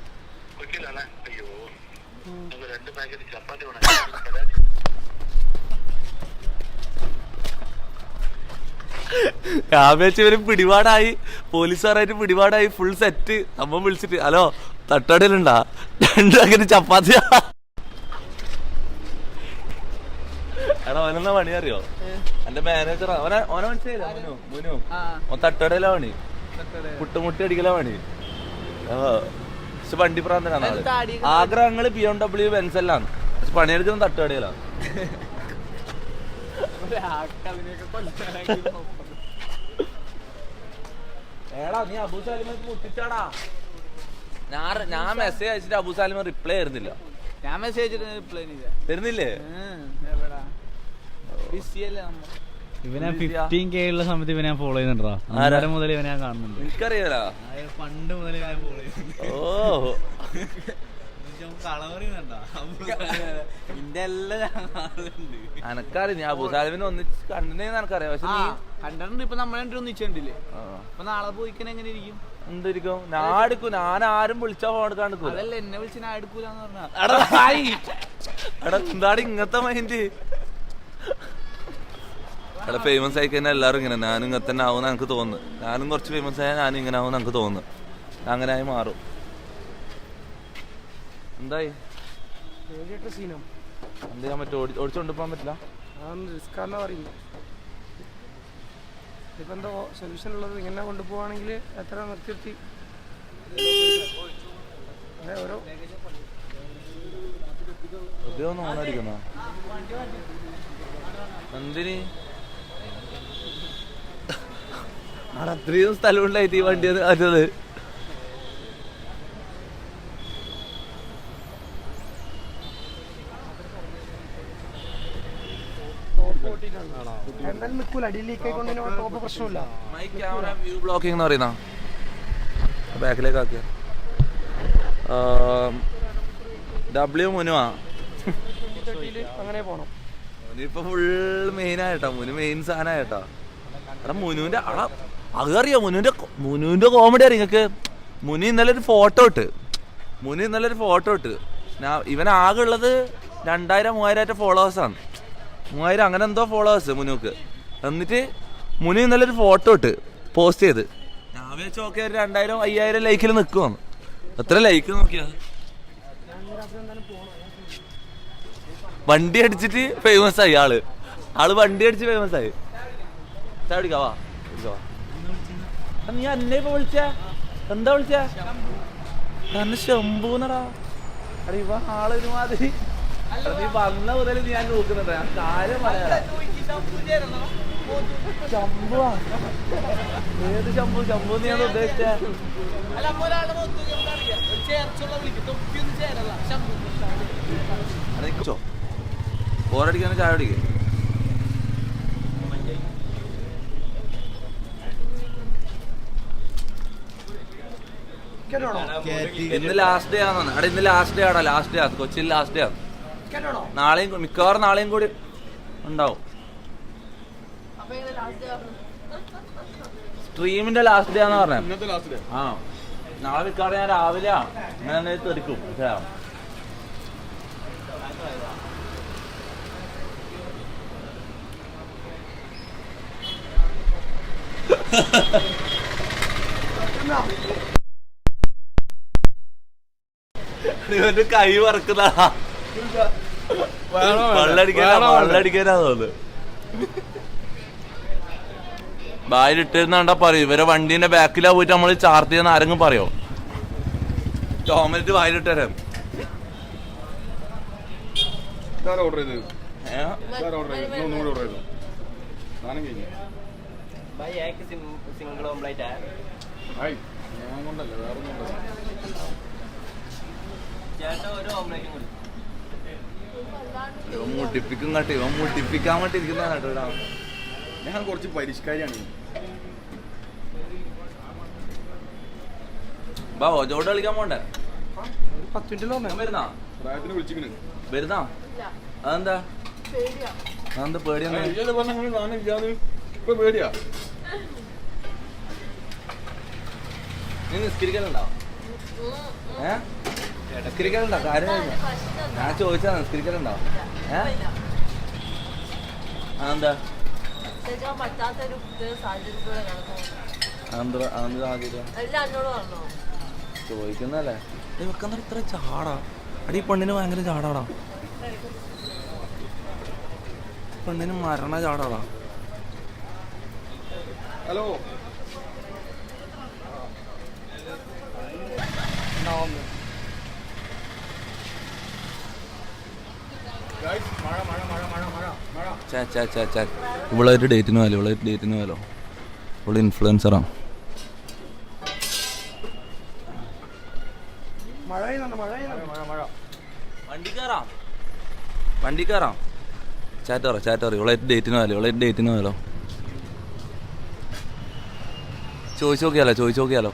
ഇവര് പിടിപാടായി, പോലീസുകാരായിട്ട് പിടിപാടായി, ഫുൾ സെറ്റ്. അമ്മ വിളിച്ചിട്ട് ഹലോ തട്ടടയിലുണ്ടാ 2 പാക്കറ്റ് ചപ്പാത്തി. എടാ അവനെന്നാ പണി അറിയോ? എന്റെ മാനേജർ ഓനെ മനസ്സിലായില്ല. മുനു ഓൻ തട്ടടയിലാ പണി, പുട്ടുമുട്ടി അടിക്കലാ പണി. പക്ഷെ വണ്ടി പ്രാന്തനാണ് ആള്. ആഗ്രഹങ്ങള് BMW ബെൻസെല്ലാണ്, പക്ഷെ പണിയെടുക്കുന്ന തട്ടുകടയിലാണ്. ഏടാ നീ അബു സാലിമ മുട്ടിച്ചാടാ. ഞാൻ മെസ്സേജ് അയച്ചിട്ട് അബു സാലിമ റിപ്ലൈ തരുന്നില്ല. ഞാൻ മെസ്സേജ് തരുന്നില്ലേ? ഇവനെ 15K ഉള്ള സമയത്ത് ഇവനെ ഫോളോ ചെയ്യുന്നുണ്ടോ? അന്നേരം മുതൽ ഇവനെ കാണുന്നുണ്ട്. എനിക്കറിയാലോ, പണ്ട് മുതൽ ഇവനെ ഫോളോ ചെയ്യുന്നുണ്ട്. ഓ എനക്കറിയാം. ഞാൻ അബു സാലിമിനെ ഒന്നിച്ച് കണ്ടിട്ടുണ്ടെന്ന് എനക്കറിയാം. പക്ഷെ നീ കണ്ടിട്ടുണ്ട്. ഇപ്പൊ നമ്മളെ ഒന്നിച്ചിട്ടില്ലേ? അപ്പൊ നാളെ പോയിക്കാൻ എങ്ങനെ ഇരിക്കും? എന്തിരിക്കും? ഞാൻ എടുക്കും. ഞാൻ ആരും വിളിച്ചാ ഫോൺ എടുക്കാണ്ട്. അതല്ല, എന്നെ വിളിച്ച് ഞാൻ എടുക്കൂലെന്ന് പറഞ്ഞാ. എടാ എന്താണ് ഇങ്ങനത്തെ മൈൻഡ്? അവിടെ ഫേമസ് ആയി കഴിഞ്ഞാൽ എല്ലാവരും ഇങ്ങനെ ഞാനും ഇങ്ങനെ തന്നെ ആവുമെന്ന് എനിക്ക് തോന്നുന്നു. ഞാനും കുറച്ച് ഫേമസ് ആയാൽ ഞാനും ഇങ്ങനെ ആവുമെന്ന് എനിക്ക് തോന്നുന്നു. അങ്ങനെ ആയി മാറും. എന്തായി സീനം എന്ത് ചെയ്യാൻ പറ്റും? ഓടിച്ചോണ്ട് പോകാൻ പറ്റില്ല. റിസ്ക്കാന്ന് പറയുന്നു. ഇപ്പം എന്താ സൊല്യൂഷൻ ഉള്ളത്? ഇങ്ങനെ കൊണ്ടുപോവാണെങ്കിൽ എത്ര നിർത്തി ഓരോ ഒന്ന് ഓണടിക്കുന്ന എന്തിന് അവിടെ അത്രയും സ്ഥലം ഉണ്ടായിട്ട് ഈ വണ്ടി അത് എന്തായാലും നിൽക്കൂല. അടിയിലേക്ക് കൊണ്ട് ടോപ്പ് പ്രശ്നമില്ല. മൈ ക്യാമറ വ്യൂ ബ്ലോക്കിംഗ് എന്ന് പറയുന്ന ബാക്കിലേക്ക് ആക്കിയ ഡബ്ല്യു മുനുവാ അങ്ങനെ പോണം. മുനിപ്പോ ഫുൾ മെയിൻ ആയിട്ടാ. മുനു മെയിൻ സാധനമായിട്ടാ. എടാ മുനുവിന്റെ അതറിയോ? മുനുവിന്റെ കോമഡി അറിയാം നിങ്ങൾക്ക്? മുനു ഇന്നലെ ഒരു ഫോട്ടോ ഇട്ട് ഇവൻ ആകെ ഉള്ളത് 2000-3000 ഫോളോവേഴ്സാണ്. 3000 അങ്ങനെ എന്തോ ഫോളോവേഴ്സ് മുനുക്ക്. എന്നിട്ട് മുനു ഇന്നലെ ഒരു ഫോട്ടോ ഇട്ട് പോസ്റ്റ് ചെയ്ത് ഞാൻ വെച്ച് നോക്കിയ 2000-5000 ലൈക്കിൽ നിൽക്കുവാണ്. എത്ര ലൈക്ക് നോക്കിയാ? വണ്ടി അടിച്ചിട്ട് ഫേമസ് ആയി ആള് വണ്ടി അടിച്ച് ഫേമസ് ആയി. ചാടിക്കാവാ നീ അന്നെ ഇപ്പൊ വിളിച്ച എന്താ വിളിച്ച? തന്നെ ശംഭൂന്നടാ. അട ഇവ ആളൊരുമാതിരി നീ വന്ന മുതൽ ഞാൻ നോക്കുന്നുണ്ട്. ഞാൻ കാര്യം പറയാ. ശംഭുവാ? ഏത് ശംഭു? ശംഭു ഞാൻ ഉദ്ദേശിച്ച ബോറടിക്കാന് ചായ കുടിക്കേ. ഇന്ന് ലാസ്റ്റ് ഡേ ആണെന്ന്. അവിടെ ഇന്ന് ലാസ്റ്റ് ഡേ ആണോ? ലാസ്റ്റ് ഡേ ആണ് കൊച്ചിയിൽ. ലാസ്റ്റ് ഡേ ആണ്. നാളെയും മിക്കവാറും നാളെയും കൂടി ഉണ്ടാവും. സ്ട്രീമിന്റെ ലാസ്റ്റ് ഡേ ആണെന്ന് പറഞ്ഞത്. ആ നാളെ മിക്കവാറും ഞാൻ രാവിലെ അങ്ങനെ തെറിക്കും. ഇവന്റെ കൈ വറക്കുന്നതാ. വെള്ളടിക്കാനാ തോന്നുന്നു. ബായിലിട്ടിരുന്നാണ്ടാ പറയും. ഇവരെ വണ്ടീന്റെ ബാക്കിലാ പോയിട്ട് നമ്മള് ചാർട്ട് ചെയ്യുന്ന ആരെങ്കിലും പറയോ? ടോമറ്റ് വായിലിട്ട് തരാം. മുട്ടിപ്പിക്കും കേട്ടോ. ഇവൻ മുട്ടിപ്പിക്കാൻ വേണ്ടി ഇരിക്കുന്ന കേട്ടോ. ഞാൻ കുറച്ച് പരിഷ്കാരിയാണ്. ബാ ഓജോട് കളിക്കാൻ പോണ്ടേ? 10 മിനിറ്റ് വരുന്നാ വരുന്നാ? അതെന്താ പേടിയാ? പേടിയാ? നീ നിസ്കരിക്കലുണ്ടോ? നിസ്കരിക്കലുണ്ടോ? കാര്യം ഞാൻ ചോദിച്ചാ നിസ്കരിക്കലുണ്ടോ? അതെന്താ ചോദിക്കുന്നല്ലേ? ഇവക്കെന്താ ഇത്ര ചാടാ? അടി പെണ്ണിന് ഭയങ്കര ചാടാടാ. പെണ്ണിന് മരണ ചാടാടാ. ഹലോ ഇവളൊരു ഡേറ്റിന് പോയാലോ? ഇവള് ഇൻഫ്ലുവൻസറാണ്. വണ്ടി കയറാം. ചാറ്റ് പറ. ഇവളായിട്ട് ഡേറ്റിന് പോയാലോ? ചോദിച്ചു നോക്കിയാലോ?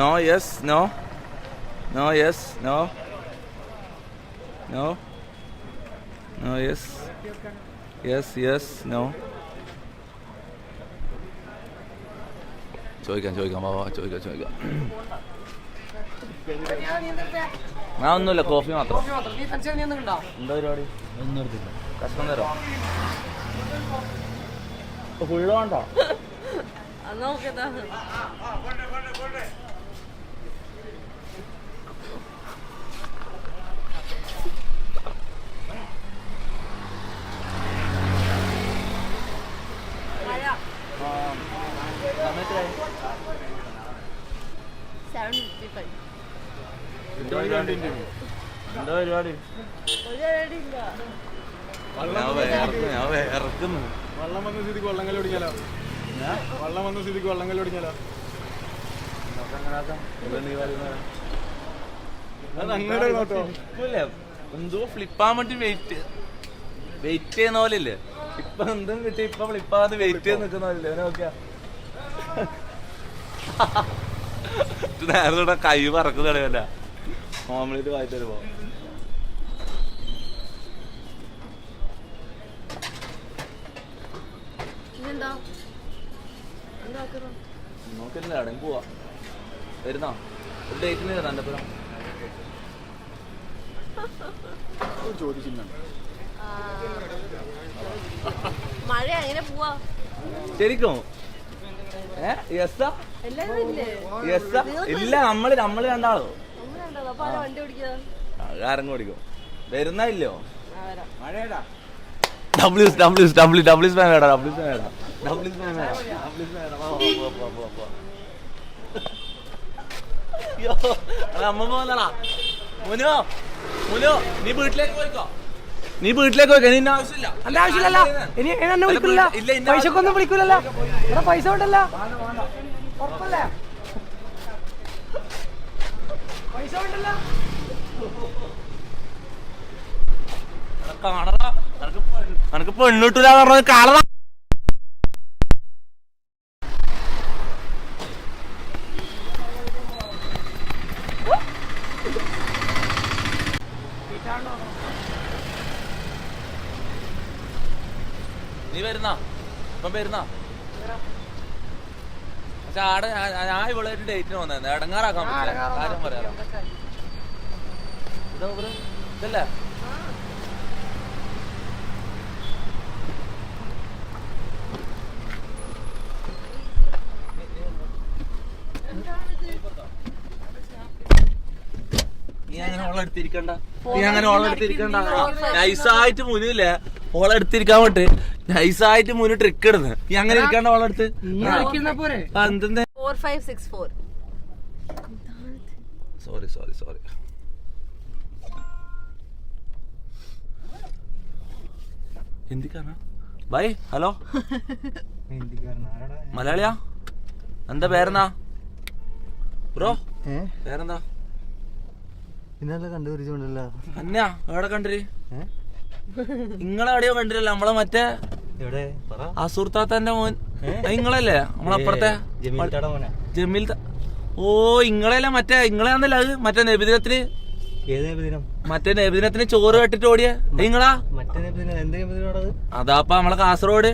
No, yes, no. No, yes, no. No. No, yes. Yes, no. ചോദിക്കാം ബാബാ ചോദിക്കാം. ഞാൻ ഒന്നുമില്ല, കോഫി മാത്രം. എന്താ പരിപാടി? കഷ്ടം തരോ? ഫുള്ള് വേണ്ടോ? എന്താ പരിപാടി? ഞാൻ വേർക്കുന്നു. വെള്ളം വന്ന സ്ഥിതിക്ക് വള്ളങ്ങൾ ഓടിക്കാലോ. എന്തോ ഫ്ലിപ്പാൻ വേണ്ടി വെയിറ്റ് ചെയ്യുന്ന പോലെ ഇല്ലേ? ഇപ്പൊ എന്തും കിട്ടി, ഇപ്പൊ ഫ്ലിപ്പാന്ന് വെയിറ്റ് ചെയ്ത് നിൽക്കുന്ന പോലെ ഇല്ലേ? നോക്കിയാ നേരത്തെ കൈ പറക്കുന്ന കളിയല്ല. ഓംലേറ്റ് വായിച്ചു തരുമ്പോ നോക്കില്ല, എവിടെ പോവാ? വരുന്നോ? ഒരു ഡേറ്റിന് വരുന്ന എൻ്റെ പുറം മഴ എങ്ങനെ പോവാ? ശരിക്കും ഇല്ല, നമ്മള് രണ്ടാളോ ആരം ഓടിക്കും. വരുന്ന ഇല്ലോ? അമ്മ പോന്നടാ. മുനോ നീ വീട്ടിലേക്ക് പോയിക്കോ. നിന്റെ ആവശ്യമില്ല. അല്ല ആവശ്യമില്ല. ഇനി എന്നെ വിളിക്കില്ല, പൈസക്കൊന്നും വിളിക്കൂലല്ലോ. ഇവിടെ പൈസ ഉണ്ടല്ല, ഉറപ്പല്ലേ? പൈസ ഉണ്ടല്ലോ. കാണടാ, നിനക്ക് പെണ്ണിട്ടില്ല പറഞ്ഞത് കാണടാ. നീ വരുന്ന ഇപ്പം വരുന്ന? പക്ഷെ ആടെ ഞാൻ ഇവളായിട്ട് ഡേറ്റിന് വന്നത് ഇടങ്ങാറാക്കാൻ പറ്റില്ല. കാര്യം പറയാലോ. ഇതല്ലേ നീ അങ്ങനെ ഓളെടുത്തിരിക്കണ്ട. നൈസായിട്ട് മുന്നില്ലേ ഓളെടുത്തിരിക്കാൻ പറ്റ്. നൈസായിട്ട് മുന്നിൽ ട്രിക്ക് ഇടുന്നത്. നീ അങ്ങനെ ഇരിക്കണ്ട ഓളെടുത്ത്. എന്തെന്താ? സോറി ഹിന്ദിക്കാരനാ? ബൈ ഹലോ, മലയാളിയാ? എന്താ പേരെന്നാ ബ്രോ? പേരെന്താ? ഇന്നലെ കണ്ടുപിടിച്ചോണ്ടല്ലോ. അന്നെയാ എവിടെ കണ്ടിര്? നിങ്ങളെവിടെയോ കണ്ടിരല്ലോ. നമ്മളെ മറ്റേ അസുർത്താത്തന്റെ മോൻ നിങ്ങളല്ലേ? നമ്മളപ്പുറത്തെ ജമീൽ. ഓ ഇങ്ങളല്ലേ? മറ്റേ ഇങ്ങളെന്നല്ല അത്? മറ്റേ നബിദിനത്തിന് ചോറ് കെട്ടിട്ട് ഓടിയ നിങ്ങളാ? അതാപ്പ നമ്മളെ കാസർഗോഡ്.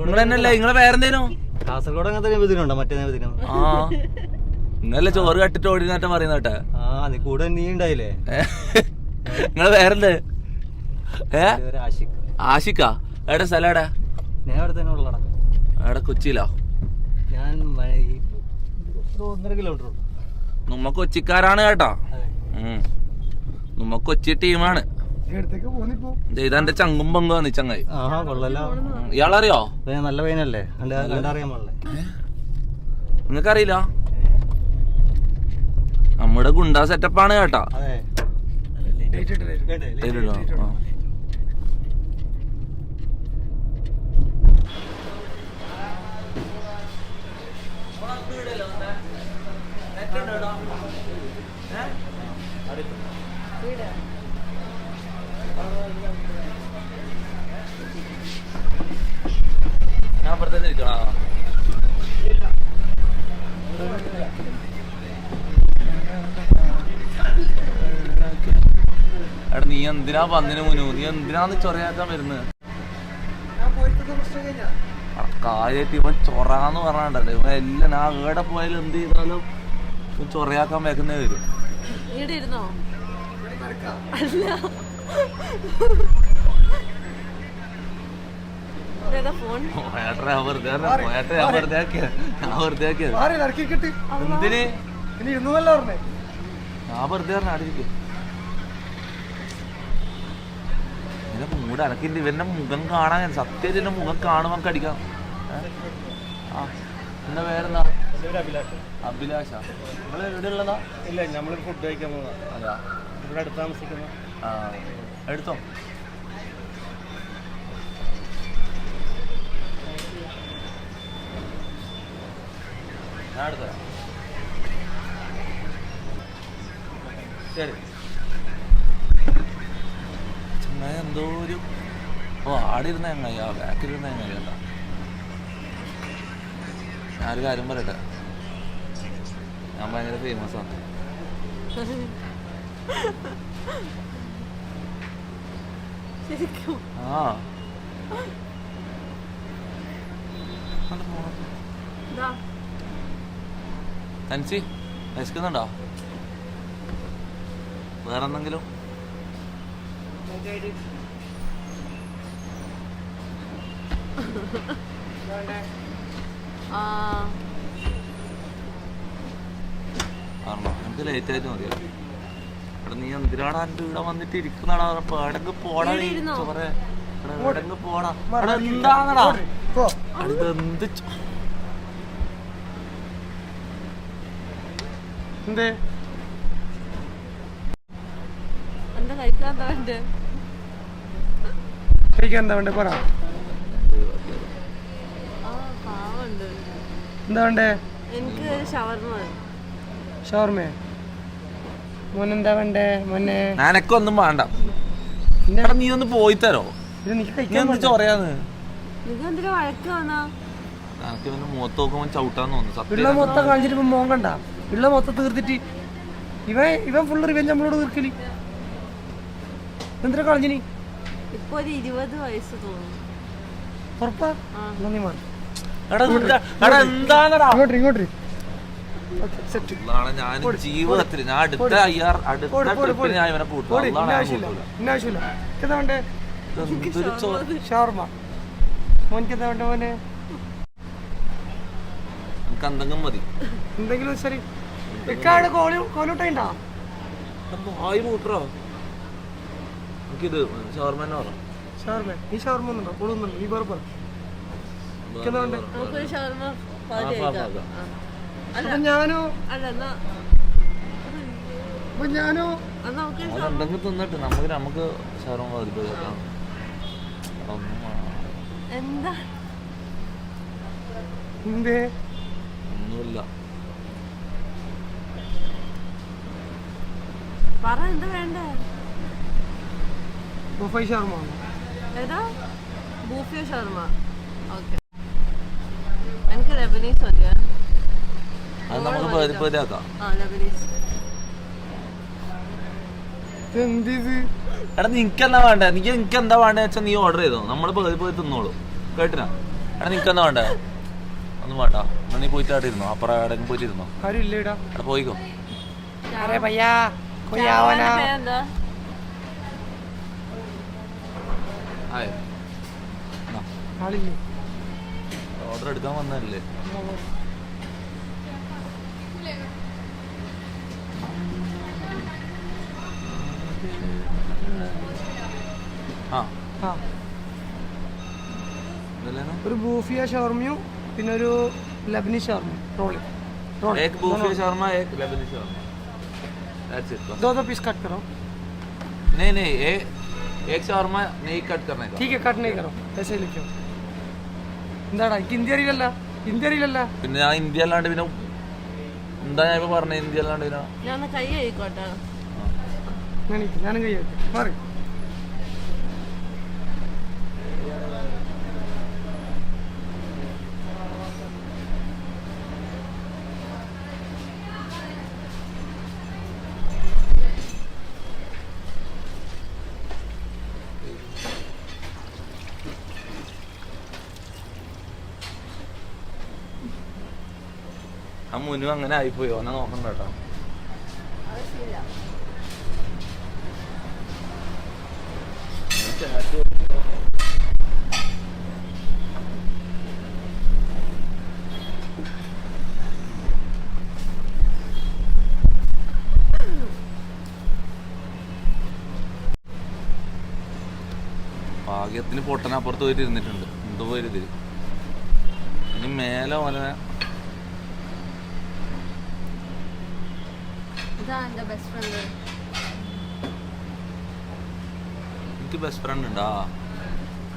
നിങ്ങളെന്നല്ലേ? നിങ്ങളെ പേരെന്തേനു? കാസർഗോഡ് അങ്ങനത്തെ നബിദിനുണ്ടോ? മറ്റേ നബിദിനം. ആ നിങ്ങളല്ലേ ചോറ് കെട്ടിട്ട് ഓടിനാട്ടം പറയുന്നേട്ടെ. കൂടെ നീ ഉണ്ടായില്ലേ? നിങ്ങളെ പേരെന്ത്? ആഷിക്കാ? എവിടെ സ്ഥലം? എവിടെ? ഞാൻ അവിടെ തന്നെ ഉള്ളടാ. എവിടെ? കൊച്ചിയിലോ? ഞാൻ 1.5 കിലോമീറ്റർ. നമ്മ കൊച്ചിക്കാരാണ് കേട്ടോ. നമ്മ കൊച്ചി ടീമാണ്. ഇതെന്റെ ചങ്കും പങ്കുവാണ് ചങ്ങായി. ഇയാളറിയോ? നല്ല പയ്യനല്ലേ? അറിയാൻ പാടില്ലേ? നിങ്ങക്കറിയില്ല? നമ്മുടെ ഗുണ്ടാ സെറ്റപ്പാണ് കേട്ടാ. ഞാൻ അപ്പുറത്തന്നെ ഇരിക്കണ. എടാ നീ എന്തിനാ വന്നിന് മുന്നു? നീ എന്തിനാന്ന് ചൊറയാക്കാൻ വരുന്നത്? കാര്യമായിട്ട് ഇവൻ ചൊറാന്ന് പറഞ്ഞാണ്ടല്ലോ ഇവൻ എല്ലാം ഞാൻ എവിടെ പോയാലും എന്ത് ചെയ്താലും ഇവൻ ചൊറയാക്കാൻ വെക്കുന്നേ വരും. ഇവിടെ ഇരുന്നോ? അല്ല ഫോൺ എന്തിന് ഇനി ഇരുന്നല്ല പറഞ്ഞേ. ഞാൻ വെറുതെ പറഞ്ഞ ആടിരിക്കും. ഇങ്ങനെ മൂട് അനക്കിന്റെ ഇവന്റെ മുഖം കാണാൻ സത്യം എന്റെ മുഖം കാണുമ്പോൾ കടിക്കാം. ആ എന്താ പേരെന്താ? അഭിലാഷ. നിങ്ങൾ എവിടെ ഉള്ളതാ? ഇല്ല, നമ്മൾ ഫുഡ് കഴിക്കാൻ പോകുക. അതാ ഇവിടെ അടുത്ത് താമസിക്കുന്ന. ആ എടുത്തോ. ഞാൻ എടുത്തരാം. ശരി. ചുമ്മാ എന്തോ ഒരു ആടിരുന്ന എങ്ങനെയാ ബാക്കിലിരുന്ന എങ്ങനെയല്ല. ഞാനൊരു കാര്യം പറയട്ടെ, ഞാൻ ഭയങ്കര ഫേമസ് ആണ്. ശരിക്കും ആ തനിച്ച് വിശക്കുന്നുണ്ടോ? വേറെ എന്തെങ്കിലും? ആണോ? എനിക്ക് ലേറ്റ് ആയിട്ട് മതിയോ? എടാ നീ എന്തിനാടാ എൻ്റെ ഇവിടെ വന്നിട്ട് ഇരിക്കുന്നടാ? എടങ്ങ് പോടാ, ചോറേ എടങ്ങ് പോടാ. എന്താണടാ അടുത്തെന്ത് എന്തേ എന്താ കഴിക്കാൻ വേണ്ടേ? കഴിക്കാൻ എന്താ വേണ്ടേ പറ. പാവുണ്ട്. എന്താ വേണ്ടേ? എനിക്ക് ഷവർമ. ഷവർമേ? മോനെന്താ വേണ്ടേ? മോനെ ഞാനൊന്നും വേണ്ട. നീ ഒന്ന് പോയി തരോ? നീ എന്ത് ചോറയാന്ന്? നിങ്ങൾ എന്തിനാ വഴക്ക് വന്നാ? എനിക്ക് ഇവന്റെ മുഖത്ത് നോക്കുമ്പോ ചവിട്ടാന്ന് തോന്നുന്നു. പിള്ള മൊത്തം കാണിച്ചിട്ട് ഇപ്പൊ മോൻ കണ്ട പിള്ള മൊത്തം തീർത്തിട്ട് ഇവൻ ഫുള്ള് റിവെഞ്ച് നമ്മളോട് തീർക്കല്. എന്തിനാ കളഞ്ഞിനി? ഇപ്പൊ ഒരു 20 വയസ്സ് തോന്നുന്നു. ഉറപ്പാ? നീ മാറി ഇങ്ങോട്ട് ഞാൻ ജീവിതത്തിൽ ഞാൻ അടുത്ത ട്രിപ്പിൽ ഞാൻ ഇവനെ കൂട്ടും. ഷവർമ മോനിക്ക് എന്താ വേണ്ട? മോനെ എനിക്ക് എന്തെങ്കിലും മതി. എന്തെങ്കിലും ശരി. കോലൂട്ടുണ്ടോ? ആയി കൂട്ടറോ? എനിക്കിത് ഷവർമ പറ. ഷവർമ? നീ ഷവർമ ഒന്നുണ്ടോ? കൊടുക്കുന്നുണ്ടോ? നീ വേറെ പറ. നമുക്കൊരു ഷവർമ ഞാനോ എന്തെങ്കിലും തിന്നിട്ട് നമുക്ക് ഷവർമ എന്താ ഒന്നുമില്ല. പറ എന്താ വേണ്ടേ? ഷവർമ ഏതാ? ബൂഫിയോ ഷവർമ. ഓക്കെ, എനിക്ക് ലെബനീസ് മതിയാ. അത് നമുക്ക് പേരാക്കാം. ലെബനീസ്. എടാ നിനക്ക് എന്താ വേണ്ടേ? എനിക്ക് എന്താ വേണ്ടേ വെച്ചാൽ നീ ഓർഡർ ചെയ്തോ, നമ്മള് പോയി തിന്നോളൂ. കേട്ടിനാ? എടാ നിനക്ക് എന്താ വേണ്ടേ? ഒന്നും വേണ്ട. നീ പോയിട്ട് അവിടെ ഇരുന്നോ, അപ്പുറം എവിടെയും പോയിട്ട് ഇരുന്നോ. എടാ പോയിക്കോ. ഓർഡർ എടുക്കാൻ വന്നല്ലേ? ഒരു ബൂഫിയ ഷവർമയും പിന്നെ ഒരു ലബനീസ് ഷവർമ റോളി. एक बूफे शर्मा एक लेबनी शर्मा. That's it. दो पीस कट करो. नहीं एक शर्मा नहीं कट करने का. ठीक है, कट नहीं करो, ऐसे ही लिखो. എന്താടാ ഹിന്ദി അറിയില്ലല്ല? ഹിന്ദി അറിയില്ലല്ല? പിന്നെ ഞാൻ ഇന്ത്യ അല്ലാണ്ട് പിന്നെ എന്താ ഞാൻ ഇപ്പൊ പറഞ്ഞ ഇന്ത്യ അല്ലാണ്ട് പിന്നെ ഞാൻ കൈ കഴിക്കോട്ടെ. ഞാനും കൈ മാറി. ആ മുന്നു അങ്ങനെ ആയിപ്പോയി, ഓനെ നോക്കണ്ട കേട്ടോ. അത് ശരിയാ. ഭാഗ്യത്തിന് പൊട്ടനപ്പുറത്ത് പോയിട്ട് ഇരുന്നിട്ടുണ്ട്, എന്തോ പോയിരുത്. ഇനി മേലെ ഓനെ ഇതാ എന്റെ ബെസ്റ്റ് ഫ്രണ്ട്. എനിക്ക് ബെസ്റ്റ് ഫ്രണ്ട് ഉണ്ടാ?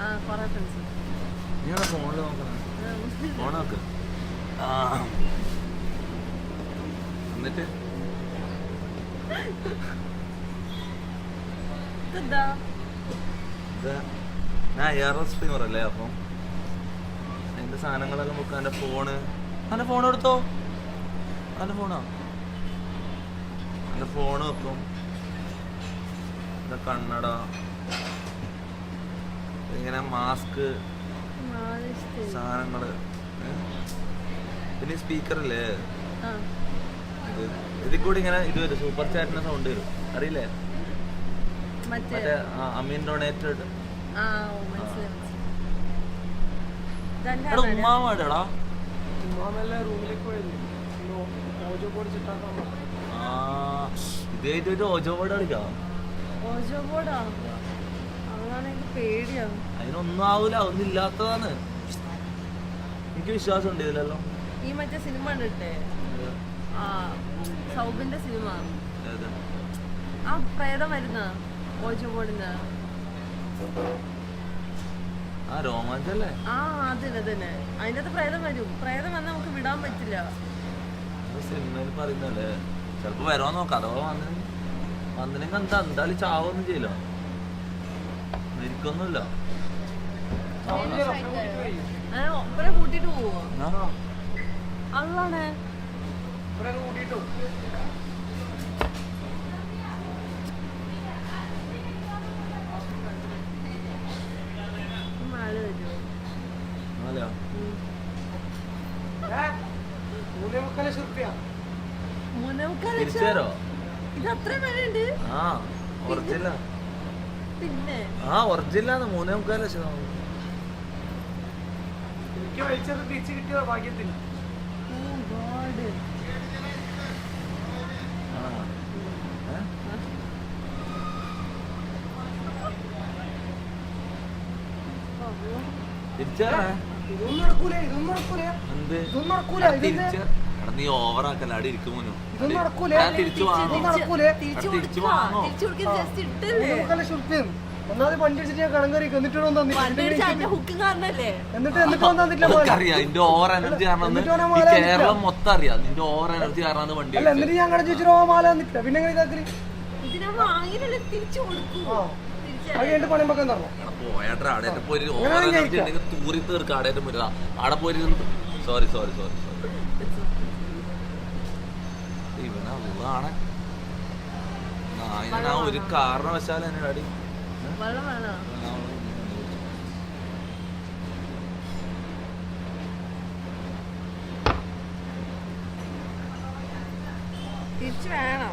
ആ കൊറേ ഫ്രണ്ട്സ്. ഞാൻ ഫോണിൽ നോക്കണം, ഫോൺ നോക്ക്. എന്നിട്ട് ഇതെന്താ? ഞാൻ എയർ സ്ട്രീമർ അല്ലേ, അപ്പം അതിന്റെ സാധനങ്ങളൊക്കെ നോക്കുക. എൻ്റെ ഫോൺ എടുത്തോ, എൻ്റെ ഫോണോ? എൻ്റെ ഫോണ് വെക്കും, കണ്ണട, ഇങ്ങനെ മാസ്ക് സാധനങ്ങള്, പിന്നെ സ്പീക്കറല്ലേ ഇതിൽ കൂടി ഇങ്ങനെ ഇത് വരും, സൂപ്പർ ചാറ്റിന്റെ സൗണ്ട് വരും, അറിയില്ലേ? മറ്റേ അമീൻ ഡൊണേറ്റഡ്. ഉമ്മാവാടാ റൂമിലേക്ക് പോയത് ഓജോ ബോർഡ് ചിട്ടാക്കാൻ. ഇതായിട്ട് ഓജോ ബോർഡ് കളിക്കാം. ഓജോ ബോർഡാ? അതാണ് എനിക്ക് പേടിയാണ്. അതിനൊന്നും ആവൂല, ഒന്നും ഇല്ലാത്തതാണ്. എനിക്ക് വിശ്വാസം ഉണ്ട് ഇതിലല്ലോ. ഈ മറ്റേ സിനിമ കണ്ടിട്ടേ, ആ സൗബിന്റെ സിനിമ, ആ പ്രേതം വരുന്ന ഓജോ ബോർഡിന്. ആ രോമാഞ്ചല്ലേ? ആ അതിന് തന്നെ, അതിൻ്റെ അകത്ത് പ്രേതം വരും. പ്രേതം വന്നാൽ നമുക്ക് വിടാൻ പറ്റില്ല. സിനിമയിൽ പറയുന്നല്ലേ, ചിലപ്പോ വരോ നോക്കാം. അഥവാ വന്നിനെങ്കിൽ എന്തായാലും ചാവൊന്നും ചെയ്യില്ല, മരിക്കൊന്നുമില്ല. ഒപ്പനെ കൂട്ടിട്ട് പോവോ? അതാണ് കൂട്ടിട്ടോ മഴ വരുമോ? തിരിച്ചുതരോ? ഇത് അത്രയും വിലയുണ്ട്? ആ ഒറിജിനൽ. പിന്നെ ഒറിജിനലാണ് 3.25 ലക്ഷം. എനിക്ക് വലിച്ചത് തിരിച്ചു കിട്ടിയ ഭാഗ്യത്തിന്. നീ ഓവറാക്കല്ല, അവിടെ ഇരിക്കുമോ? തിരിച്ചു വാങ്ങോ? ഒന്നാമത് വണ്ടി അടിച്ചിട്ട് ഞാൻ കടം കയറി എന്നിട്ട് അറിയാം നിന്റെ ഓവർ എനർജി കാരണം, കേരളം മൊത്തം അറിയാം നിന്റെ ഓവർ എനർജി കാരണം വണ്ടി. എന്നിട്ട് ഞാൻ കട ചോദിച്ചു മാല വന്നിട്ടില്ല, പിന്നെ എങ്ങനെ ഇതാക്കല്? അത് പണയം വെക്കാൻ തരണം. പോയാട്ടെ അവിടെ പോയി ഓവർ എനർജി ഉണ്ടെങ്കിൽ തൂറി തീർക്കാം. അവിടെ പറ്റില്ല, അവിടെ പോയി സോറി ഇവനാണ് നായ ഒരു കാരണവശാലും എന്നെ അടി. വെള്ളം വേണോ? തിരിച്ചു വേണോ?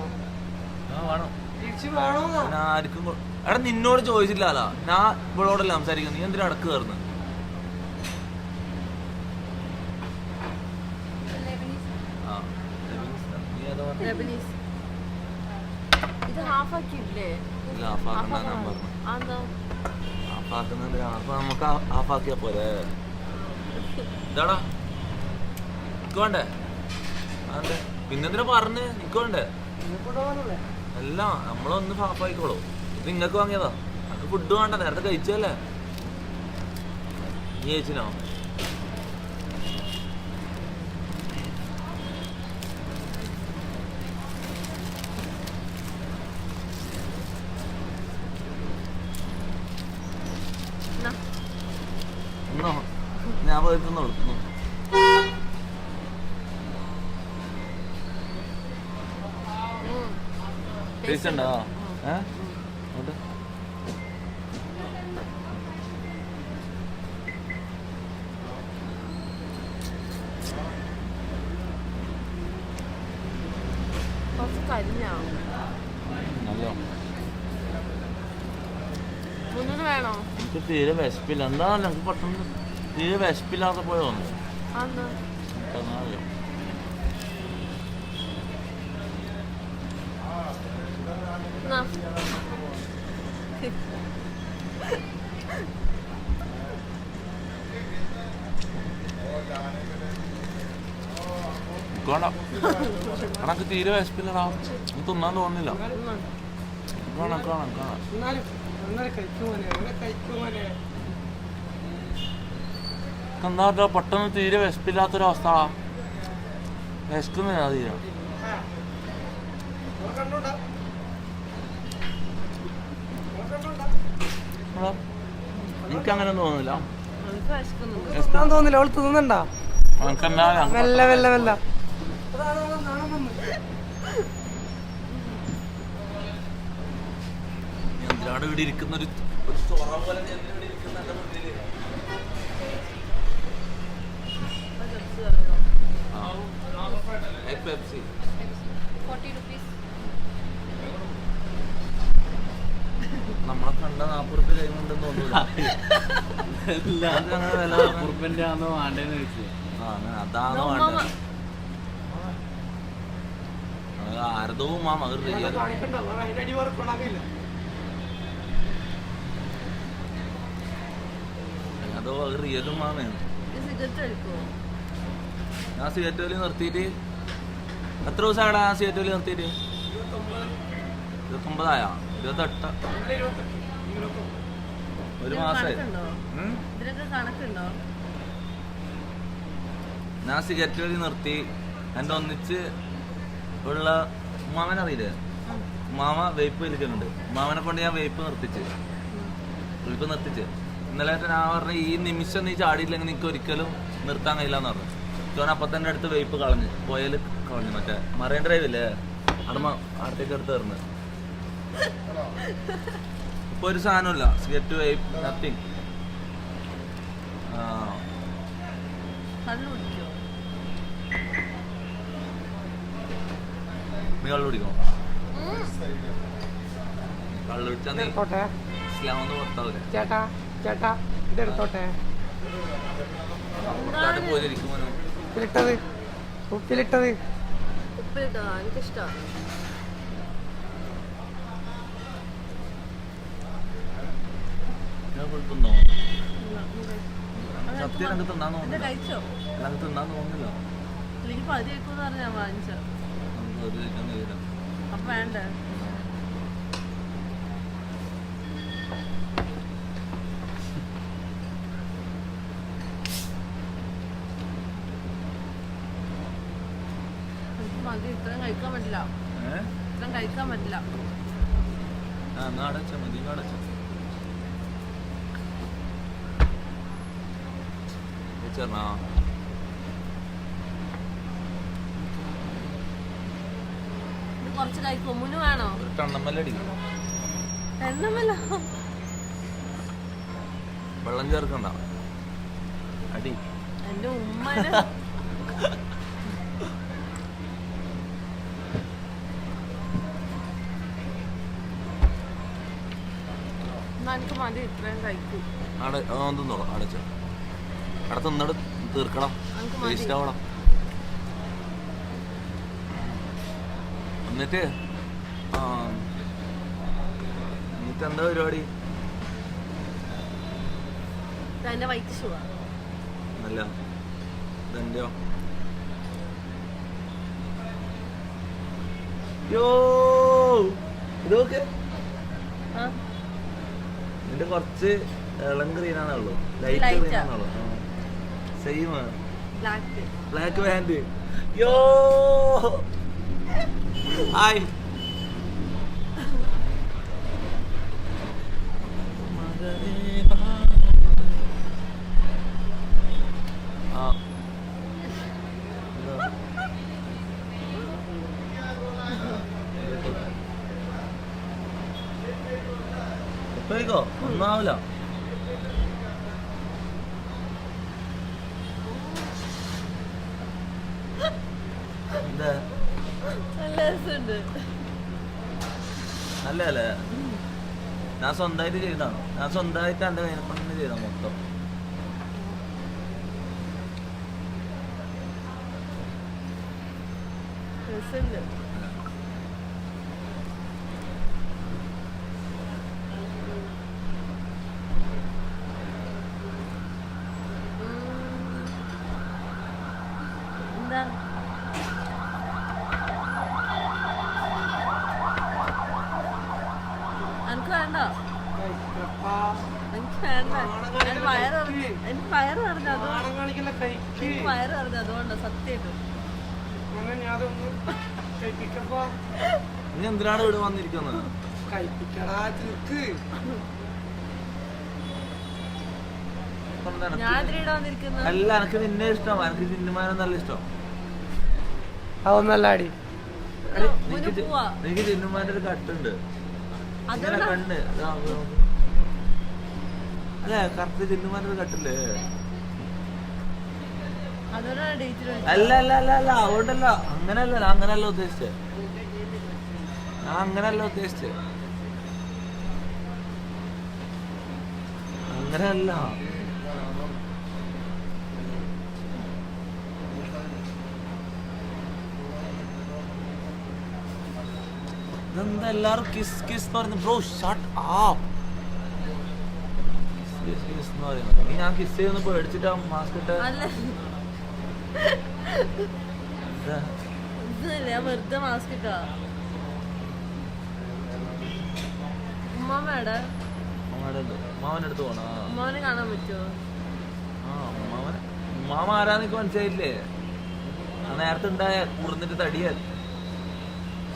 ആർക്കും എടാ നിന്നോട് ചോദിച്ചില്ലല്ലോ, ഞാൻ ഇവളോടല്ല സംസാരിക്കുന്നു. നീ എന്തിനാ അടക്ക് കയറുന്നു? ഇത് ഹാഫ് ആക്കിയില്ലേ? ഇല്ല, ഹാഫാക്കണ്ട. ഞാൻ പറഞ്ഞു ഹാഫാക്കുന്നുണ്ട്. അപ്പൊ നമുക്ക് ഹാഫാക്കിയാ പോരെ. ഇതാടാ നിക്ക് വേണ്ടേ? അതെ പിന്നെന്തിനാ പറഞ്ഞ് നിക്ക് വേണ്ടേ? അല്ല നമ്മളൊന്ന് ഹാഫായിക്കോളൂ. ഇത് നിങ്ങക്ക് വാങ്ങിയതാ, നമുക്ക് ഫുഡ് വേണ്ട, നേരത്തെ കഴിച്ചല്ലേ. നീ കഴിച്ചിനോ? ഒന്നോ ഞാൻ പോയി കൊടുക്കുന്നു. ടേസ്റ്റ് ഉണ്ടോ? കരിഞ്ഞോ നല്ല മുന്നൂറ് വേണോ എനിക്ക് തീരെ വിശപ്പില്ല. എന്താ ഞങ്ങൾക്ക് പെട്ടെന്ന് തീരെ വിശപ്പില്ലാതെ പോയി തോന്നുന്നു. അന്ന് അറിയാം എന്നാ വേണ്ട കണക്ക് തീരെ വിശപ്പില്ലടാ. തിന്നാൻ തോന്നുന്നില്ല. കാണാം കാണാം കാണാം. എന്നാലും അങ്ങനെ കഴിക്കുമോനെ എന്താ പെട്ടെന്ന് തീരെ വിശപ്പില്ലാത്തൊരവസ്ഥ. വിശക്കുന്നില്ല തീരെ. എനിക്കങ്ങനെ തോന്നുന്നില്ല. എനിക്ക് വിശക്കുന്നുണ്ട് തിന്നാൻ തോന്നില്ല. അവൾ തിന്നണ്ടാ എനിക്കെന്നാ മെല്ലെ മെല്ലെ മെല്ലെ എന്തിനാണ് ഇവിടെ ഇരിക്കുന്ന ഒരു ചൊറ പോലെ ഇവിടെ ഇരിക്കുന്ന എന്റെ മുന്നില്. പെപ്സി 40 rupees നമ്മളെ കണ്ട 40 റുപ്യ കൈമുണ്ടെന്ന് തോന്നുന്നില്ല. അങ്ങനെ വില ഉറുപ്പിന്റെ ആണോ വേണ്ടേന്ന് ചോദിച്ചു. അതാണോ വേണ്ടത്? ആരതോ മാമ അത് റിയൽ അതോ അത് റിയലും മാമയാണ്. സിഗരറ്റ് കഴിക്കുമോ ഞാൻ സിഗരറ്റ് വലി നിർത്തിയിട്ട് എത്ര ദിവസമായിടാ ഞാൻ സിഗരറ്റ് വലി നിർത്തിയിട്ട്? 29 28 ഒരു മാസമായി. ഇതിനൊക്കെ കണക്കുണ്ടോ ഞാൻ സിഗരറ്റ് വലി നിർത്തി. എൻ്റെ ഒന്നിച്ച് ഉള്ള ഉമ്മാമനറിയില്ലേ? ഉമ്മാമ വെയ്പ്പ് വലിക്കുന്നുണ്ട്. ഉമ്മാമനെ കൊണ്ട് ഞാൻ വെയ്പ്പ് നിർത്തിച്ച്. ഇന്നലെ ഞാൻ പറഞ്ഞ ഈ നിമിഷം നീ ചാടിയില്ലെങ്കിൽ നിനക്ക് ഒരിക്കലും നിർത്താൻ കഴിയില്ല എന്ന് പറഞ്ഞു. ചോൻ അപ്പം തന്നെ അടുത്ത് വെയ്പ്പ് കളഞ്ഞ് പോയാൽ കളഞ്ഞു. മറ്റേ മറൈൻ ഡ്രൈവ് ഇല്ലേ അവിടെ അടുത്തേക്ക് എടുത്ത് തരുന്നു. ഇപ്പൊ ഒരു സാധനമില്ല. Cigarette vape nothing. കള്ളു കുടിക്കോ നീ കള്ളു കുടിക്കോ? കള്ളു കുടിച്ചാൽ നീ എടുത്തോട്ടെ ഇസ്ലാമെന്ന് പുറത്താവില്ലേ? ചേട്ടാ ചേട്ടാ ഇതെടുത്തോട്ടെ. പുറത്താട് പോയിരിക്കുമോ? ഉപ്പിലിട്ടത് ഉപ്പിലിട്ടത് ഉപ്പിലിട്ടോ എനിക്കിഷ്ടമാണ് തിന്നോ? സത്യം എനിക്ക് തിന്നാൻ തോന്നുന്നില്ല. കഴിച്ചോ എനിക്ക് തിന്നാൻ തോന്നുന്നില്ല. അല്ലെങ്കിൽ പതി കഴിക്കുമെന്ന് പറഞ്ഞാ ഞാൻ വാങ്ങിച്ചോ നമുക്ക് ഒരു കഴിക്കാൻ കഴിയില്ല. അപ്പൊ വേണ്ടേ മതി. ഇത്രയും കഴിക്കാൻ പറ്റില്ല. ഇത്രയും കഴിക്കാൻ പറ്റില്ല. എന്നാ അടച്ച മതി. അടച്ച ചേർന്നാ ഇത് കുറച്ച് കഴിക്കുമോ? മുന്നു വേണോ? ഒരു ടണ്ണമ്മല്ല അടിക്കും. എണ്ണമല്ല വെള്ളം ചേർക്കണ്ട. അടി എന്റെ ഉമ്മന് എനിക്ക് മതി. ഇത്രയും കഴിക്കും. തിന്നോളൂ. അടച്ച അവിടെ തിന്നിട്ട് തീർക്കണം. വേസ്റ്റ് ആവണം. എന്നിട്ട് എന്താ പരിപാടി? എന്റെ വൈറ്റ് ഷുവാ അല്ല ഇതെന്റെയോ? യോ ഇതൊക്കെ ഇതിന്റെ കുറച്ച് ഇളം ഗ്രീനാണുള്ളൂ. ലൈറ്റ് ഗ്രീനാണുള്ളൂ. Same black pant. Yo hi. പോയിക്കോ. ഒന്നാവില്ല. എന്താ നല്ല രസമുണ്ട്. ഉണ്ട്. നല്ലല്ലേ? ഞാൻ സ്വന്തമായിട്ട് ചെയ്താണ്. ഞാൻ സ്വന്തമായിട്ട് എന്റെ കയ്യിൽ കൊണ്ട് ചെയ്ത മൊത്തം. രസമുണ്ട്. എന്താ എനിക്ക് വേണ്ട, എനിക്ക് വേണ്ട. എനിക്ക് വയറ് പറഞ്ഞു, എനിക്ക് വയറ് പറഞ്ഞു, അതുകൊണ്ട് കാണിക്കല കൈക്ക് എനിക്ക് വയറ് പറഞ്ഞു, അതുകൊണ്ടാ സത്യമായിട്ടും. ഞാനൊന്നും കഴിപ്പിക്കപ്പാ. നീ എന്തിനാണ് ഇവിടെ വന്നിരിക്കുന്നത്? കഴിപ്പിക്കടാ തിർക്ക്. ഞാൻ ഇതിലിടെ വന്നിരിക്കുന്നത് അല്ല, എനിക്ക് നിന്നെ ഇഷ്ടം. എനിക്ക് ചിന്നുമാനെ നല്ല ഇഷ്ടം. അതൊന്നല്ല അടി. മുന്നു പോവാ. എനിക്ക് ചിന്നുമാന്റെ ഒരു കട്ടുണ്ട് ഇങ്ങനെ അതുകൊണ്ടാ കണ്ണ്. അല്ല, കറക്റ്റ് ചിന്നുമാന്റെ ഒരു കട്ടില്ലേ? അതുകൊണ്ടാണ് ഡേറ്റിൽ അല്ല അല്ല അല്ല അല്ല അതുകൊണ്ടല്ല. അങ്ങനല്ല, ഞാൻ അങ്ങനല്ല ഉദ്ദേശിച്ചത്. ഞാൻ അങ്ങനല്ല ഉദ്ദേശിച്ചത്. അങ്ങനെയല്ല. ഇതെന്താ എല്ലാരും കിസ് കിസ് എന്ന് പറയുന്നത്? Bro shut up. Kiss kiss എന്ന് പറയുന്നത്. നീ ഞാൻ കിസ് ചെയ്യുന്ന പേടിച്ചിട്ടാ മാസ്ക് ഇട്ട്. അല്ല, ഇതല്ലേ ഞാൻ വെറുതെ മാസ്ക് ഇട്ടാ. ഉമ്മാമ്മയുടെ മാമന്റെ അടുത്ത് പോണോ? ഉമ്മാനെ കാണാൻ പറ്റുമോ? ആ മാമ ആരാന്നൊക്കെ മനസ്സിലായില്ലേ? നേരത്തെ ഉണ്ടായ കൂർന്നിട്ട് തടിയാൽ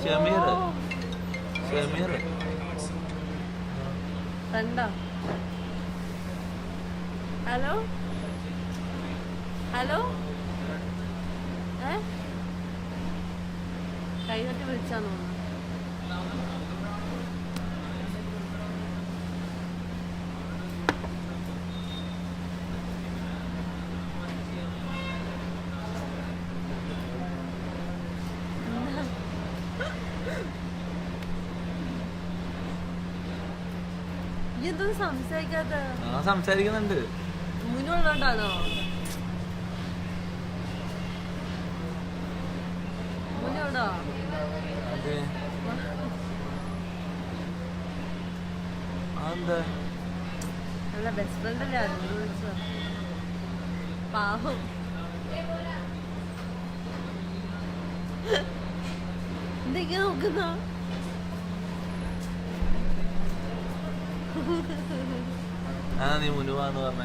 ഷമീർ. ഷമീർ കണ്ടോ? ഹലോ ഹലോ, കൈ തട്ടി വിളിച്ചാന്ന് തോന്നുന്നു. ഈ എന്തൊന്നും സംസാരിക്കാത്ത? ആ സംസാരിക്കുന്നുണ്ട്. മുന്നോട്ടാണോ? മുന്നോട്ടോ? അതെ. അതെന്താ? അല്ല, ബെസ്റ്റ് ഫ്രണ്ട് അല്ലേ, അതുകൊണ്ട് വിളിച്ചതാ. പാവം. എന്തൊക്കെയാ നോക്കുന്ന? ആ നീ മുനുവാന്ന് പറഞ്ഞ.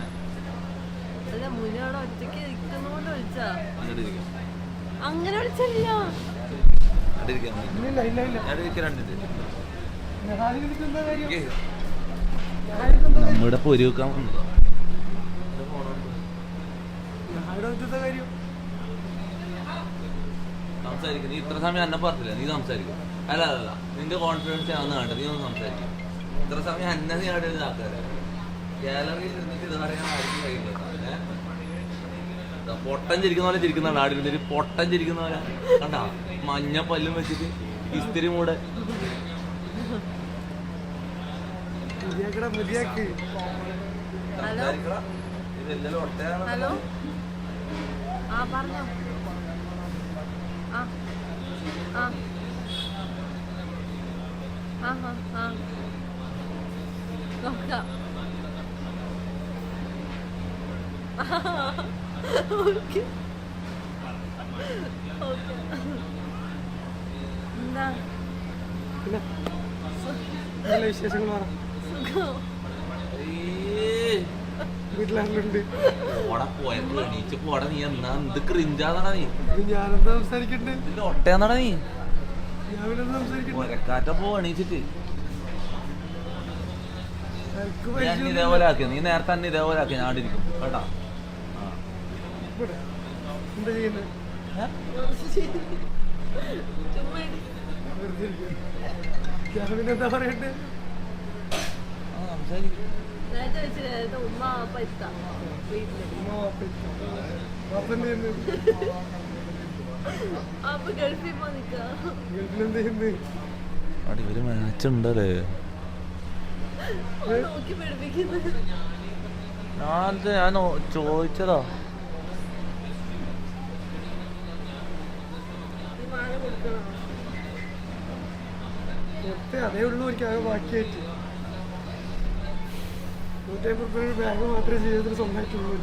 അല്ല, മുന്നോടെ ഒറ്റയ്ക്ക് നിൽക്കുന്നോണ്ട് വിളിച്ചാ. അങ്ങോട്ട് ഇരിക്കാം. അങ്ങനെ വിളിച്ചില്ല. ഇല്ല ഇല്ല ഇല്ല. നമ്മുടെ പൊരി വെക്കാൻ വന്നത്. സംസാരിക്കും. നീ ഇത്ര സമയം എന്നെ പറഞ്ഞില്ല. നീ സംസാരിക്കും. അല്ല അല്ല, നിന്റെ കോൺഫിഡൻസ് ആണെന്ന് കണ്ടത്. നീ ഒന്ന് സംസാരിക്കും. ഇത്ര സമയം എന്നെ നീ അവിടെ ഇതാക്കാറ്. ഗാലറിയിൽ ഇരുന്നിട്ട് ഇത് പറയാൻ ആയിരിക്കും കഴിയില്ല. പൊട്ടൻ ചിരിക്കുന്ന പോലെ ചിരിക്കുന്ന ആടിൽ നിന്നിട്ട് പൊട്ടൻ ചിരിക്കുന്ന പോലെ കണ്ടാ, മഞ്ഞ പല്ലും വെച്ചിട്ട് ഇസ്തിരി മൂടെ. ഇതെല്ലാം ഒട്ടയാണ്. ഹലോ, ആ പറഞ്ഞോ. ആ ആ ആ ആ നോക്കാം. Okay okay. എന്താ നല്ല വിശേഷങ്ങൾ പറ. സുഖം. വീട്ടിലാരുണ്ട്? എണീച്ച് പോടാ. നീ എന്നാ എന്ത് ക്രിഞ്ചാന്നാടാ നീ? ഞാനെന്താ സംസാരിക്കണ്ടേ? ഇതിന്റെ ഒട്ടയാന്നാടാ നീ? ഞാനെന്താ സംസാരിക്കണ്ടേ? ഒരക്കാറ്റ പോ എണീച്ചിട്ട്. എനിക്ക് നീ അന്നെ ഇതേപോലെ ആക്കിയ. നീ നേരത്തെ അന്നെ ഇതേപോലെ ആക്കിയ. ഞാൻ ഇരിക്കും കേട്ടാ. എന്താ ചെയ്യുന്നത്? ചുമ്മാ വെറുതെ ഇരിക്കുക. ഞാൻ പിന്നെ എന്താ പറയണ്ടേ? സംസാരിക്കും. നേരത്തെ വെച്ചിട്ട് ഉമ്മ അപ്പ എത്താം വീട്ടില്. വാപ്പന്റെ അപ്പൊ ഗൾഫിൽ പോ നിക്കാ. ഗൾഫിലെന്ത് ചെയ്യുന്നത്? അവിടെ ഇവര് മാച്ച് ഉണ്ടല്ലേ. നോക്കി പഠിപ്പിക്കുന്നത്. ഞാൻ ചോദിച്ചതാ. ഈ മാല കൊടുക്കണോ? അതേ ഉള്ളൂ എനിക്ക് ആകെ ബാക്കിയായിട്ട്. 150 ബാഗ് മാത്രമേ ജീവിതത്തിൽ സ്വന്തമായിട്ടുള്ളൂ.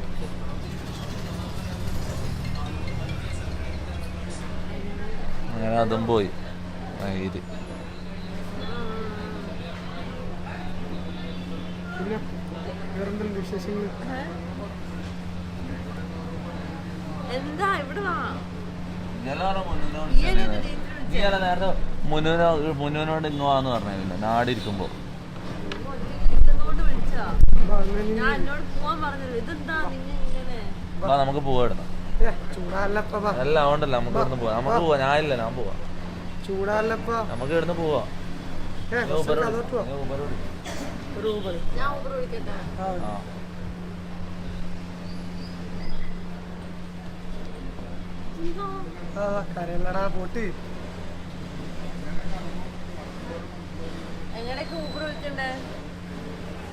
അങ്ങനെ അതും പോയി. ഇത് പിന്നെ വേറെന്തെങ്കിലും വിശേഷങ്ങൾ? എന്താ ഇവിടെ വാ. നീ അല്ല നേരത്തെ മുന്നുവിനോട് ഇങ്ങോന്ന് പറഞ്ഞില്ല നാടിരിക്കുമ്പോ. വിളിച്ചാ ഞാൻ എന്നോട് പോവാൻ പറഞ്ഞത്. ഇതെന്താ നിങ്ങ ഇങ്ങനെ? നമുക്ക് പോവായിരുന്നു. ചൂടാല്ലപ്പാ. അല്ല അതുകൊണ്ടല്ല നമുക്ക് ഇവിടുന്ന് പോവാം. നമുക്ക് പോവാം. ഞാനില്ല, ഞാൻ പോവാം. ചൂടാല്ലപ്പാ. നമുക്ക് ഇവിടുന്ന് പോവാം. ഒരു ഊബർ. ഞാൻ ഊബർ വിളിക്കട്ടെ. കരയല്ലടാ പോട്ട്. എങ്ങനെയൊക്കെ ഊബർ വിളിക്കണ്ടേ?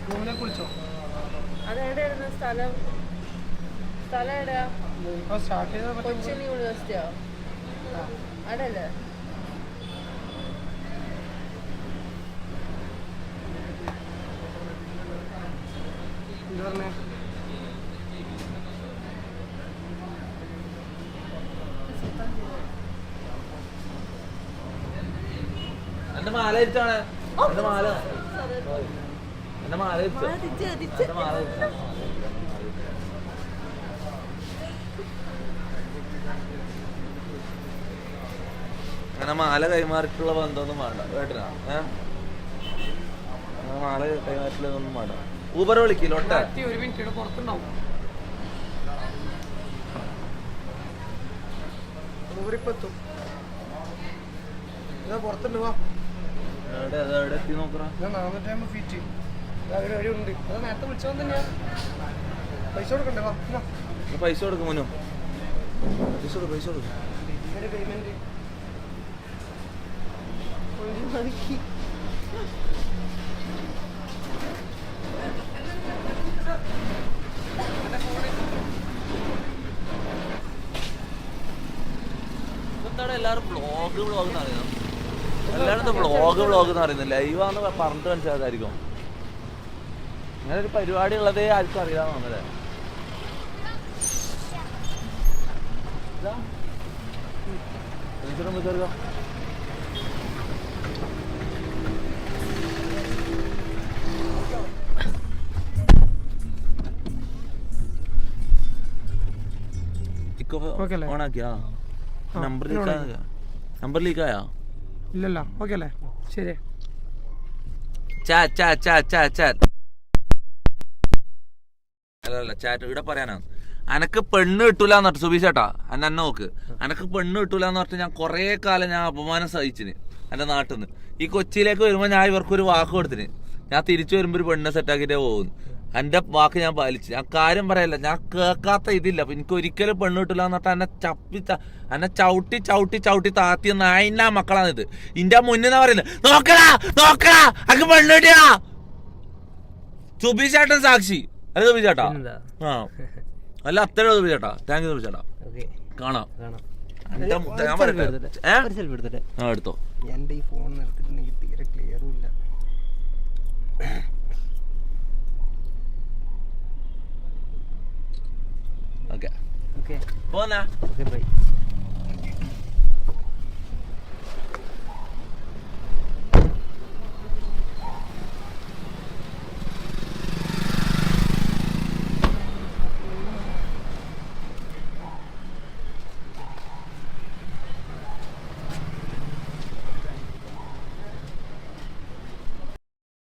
റൂമിലേക്ക് വിളിച്ചോ? അതെവിടെയായിരുന്നു സ്ഥലം? സ്ഥലം എവിടെയാ? സ്റ്റാർട്ട് ചെയ്താൽ കൊച്ചിൻ യൂണിവേഴ്സിറ്റിയോ? അവിടെ അല്ലേ? എന്താ പറഞ്ഞേ? എന്റെ മാല ഇരിച്ചാണ്. എന്റെ മാല എന്റെ മാല ഇരിച്ചോ? എന്റെ മാല ഇരിച്ചോ? അങ്ങനെ മാല കൈമാറിയിട്ടുള്ള ബന്ധമൊന്നും വേണ്ട കേട്ടിനാ. മാല കൈമാറിയിട്ടുള്ളതൊന്നും വേണ്ട. ഊബർ വിളിക്കില്ല. ഒട്ട 1 മിനിറ്റ് പുറത്തുണ്ടാവും. ഊബറിപ്പെത്തും. ഇതാ പുറത്തുണ്ട്. വാ. എവിടെ എത്തി നോക്കറ. 450 ഫീറ്റ് അവിടെ ഉണ്ട്. അത് നേരത്തെ വിളിച്ചോ തന്നെയാ. പൈസ കൊടുക്കണ്ടേ? വാ. പൈസ കൊടുക്കും മുന്നോ. പൈസ കൊടുക്കും. പേയ്മെന്റ് എന്താണ് എല്ലാവരും വ്ളോഗ് എന്ന് അറിയുന്നത്? എല്ലാവരും വ്ളോഗ് എന്ന് അറിയുന്നത് ലൈവാന്ന് പറഞ്ഞിട്ട് മനസ്സിലാതായിരിക്കും. അങ്ങനെ ഒരു പരിപാടി ഉള്ളതേ ആർക്കും അറിയാമെന്ന് തോന്നല്ലേ. ഓണാക്കിയാ? നമ്പർ ലീക്കായാ? ഇല്ലല്ലോ. ഓക്കെ അല്ലേ? ശരി. അല്ല ചാറ്റ് ഇവിടെ പറയാനാണ്. അനക്ക് പെണ്ണ് കിട്ടൂലെന്ന് പറഞ്ഞു സുബീഷ് ചേട്ടാ. എന്നെ നോക്ക്, അനക്ക് പെണ്ണ് കിട്ടൂലെന്ന് പറഞ്ഞിട്ട് ഞാൻ കുറേ കാലം ഞാൻ അപമാനം സഹിച്ചിന് എൻ്റെ നാട്ടിൽ നിന്ന്. ഈ കൊച്ചിയിലേക്ക് വരുമ്പോൾ ഞാൻ ഇവർക്കൊരു വാക്ക് കൊടുത്തിന്. ഞാൻ തിരിച്ചു വരുമ്പോൾ ഒരു പെണ്ണിനെ സെറ്റാക്കിയിട്ടേ പോകുന്നു. എൻ്റെ വാക്ക് ഞാൻ പാലിച്ചു. ഞാൻ കാര്യം പറയല്ല, ഞാൻ കേൾക്കാത്ത ഇതില്ല. അപ്പം എനിക്ക് ഒരിക്കലും പെണ്ണ് കിട്ടില്ല എന്ന് പറഞ്ഞാൽ എന്നെ ചവിട്ടി താത്തിയ നായിന്നാ മക്കളാണിത്. ഇന്റെ മുന്നിൽ പറയുന്നത് നോക്കടാ അനക്ക് പെണ്ണ് കിട്ടിയാ. സുബീഷ് ചേട്ടൻ സാക്ഷി. അല്ല സുബീഷ് ചേട്ടാ? ആ അല്ല അത്ര സുബീഷ് ചേട്ടാ. താങ്ക് യു സുബീഷ് ചേട്ടാ. കാണാം. ഞാൻ പറയട്ടെ. എടുത്തോ. എന്റെ ഈ ഫോൺ എടുത്തിട്ടുണ്ടെങ്കിൽ തീരെ ക്ലിയറും ഇല്ല. ഓക്കെ പോന്നാ. ബൈ.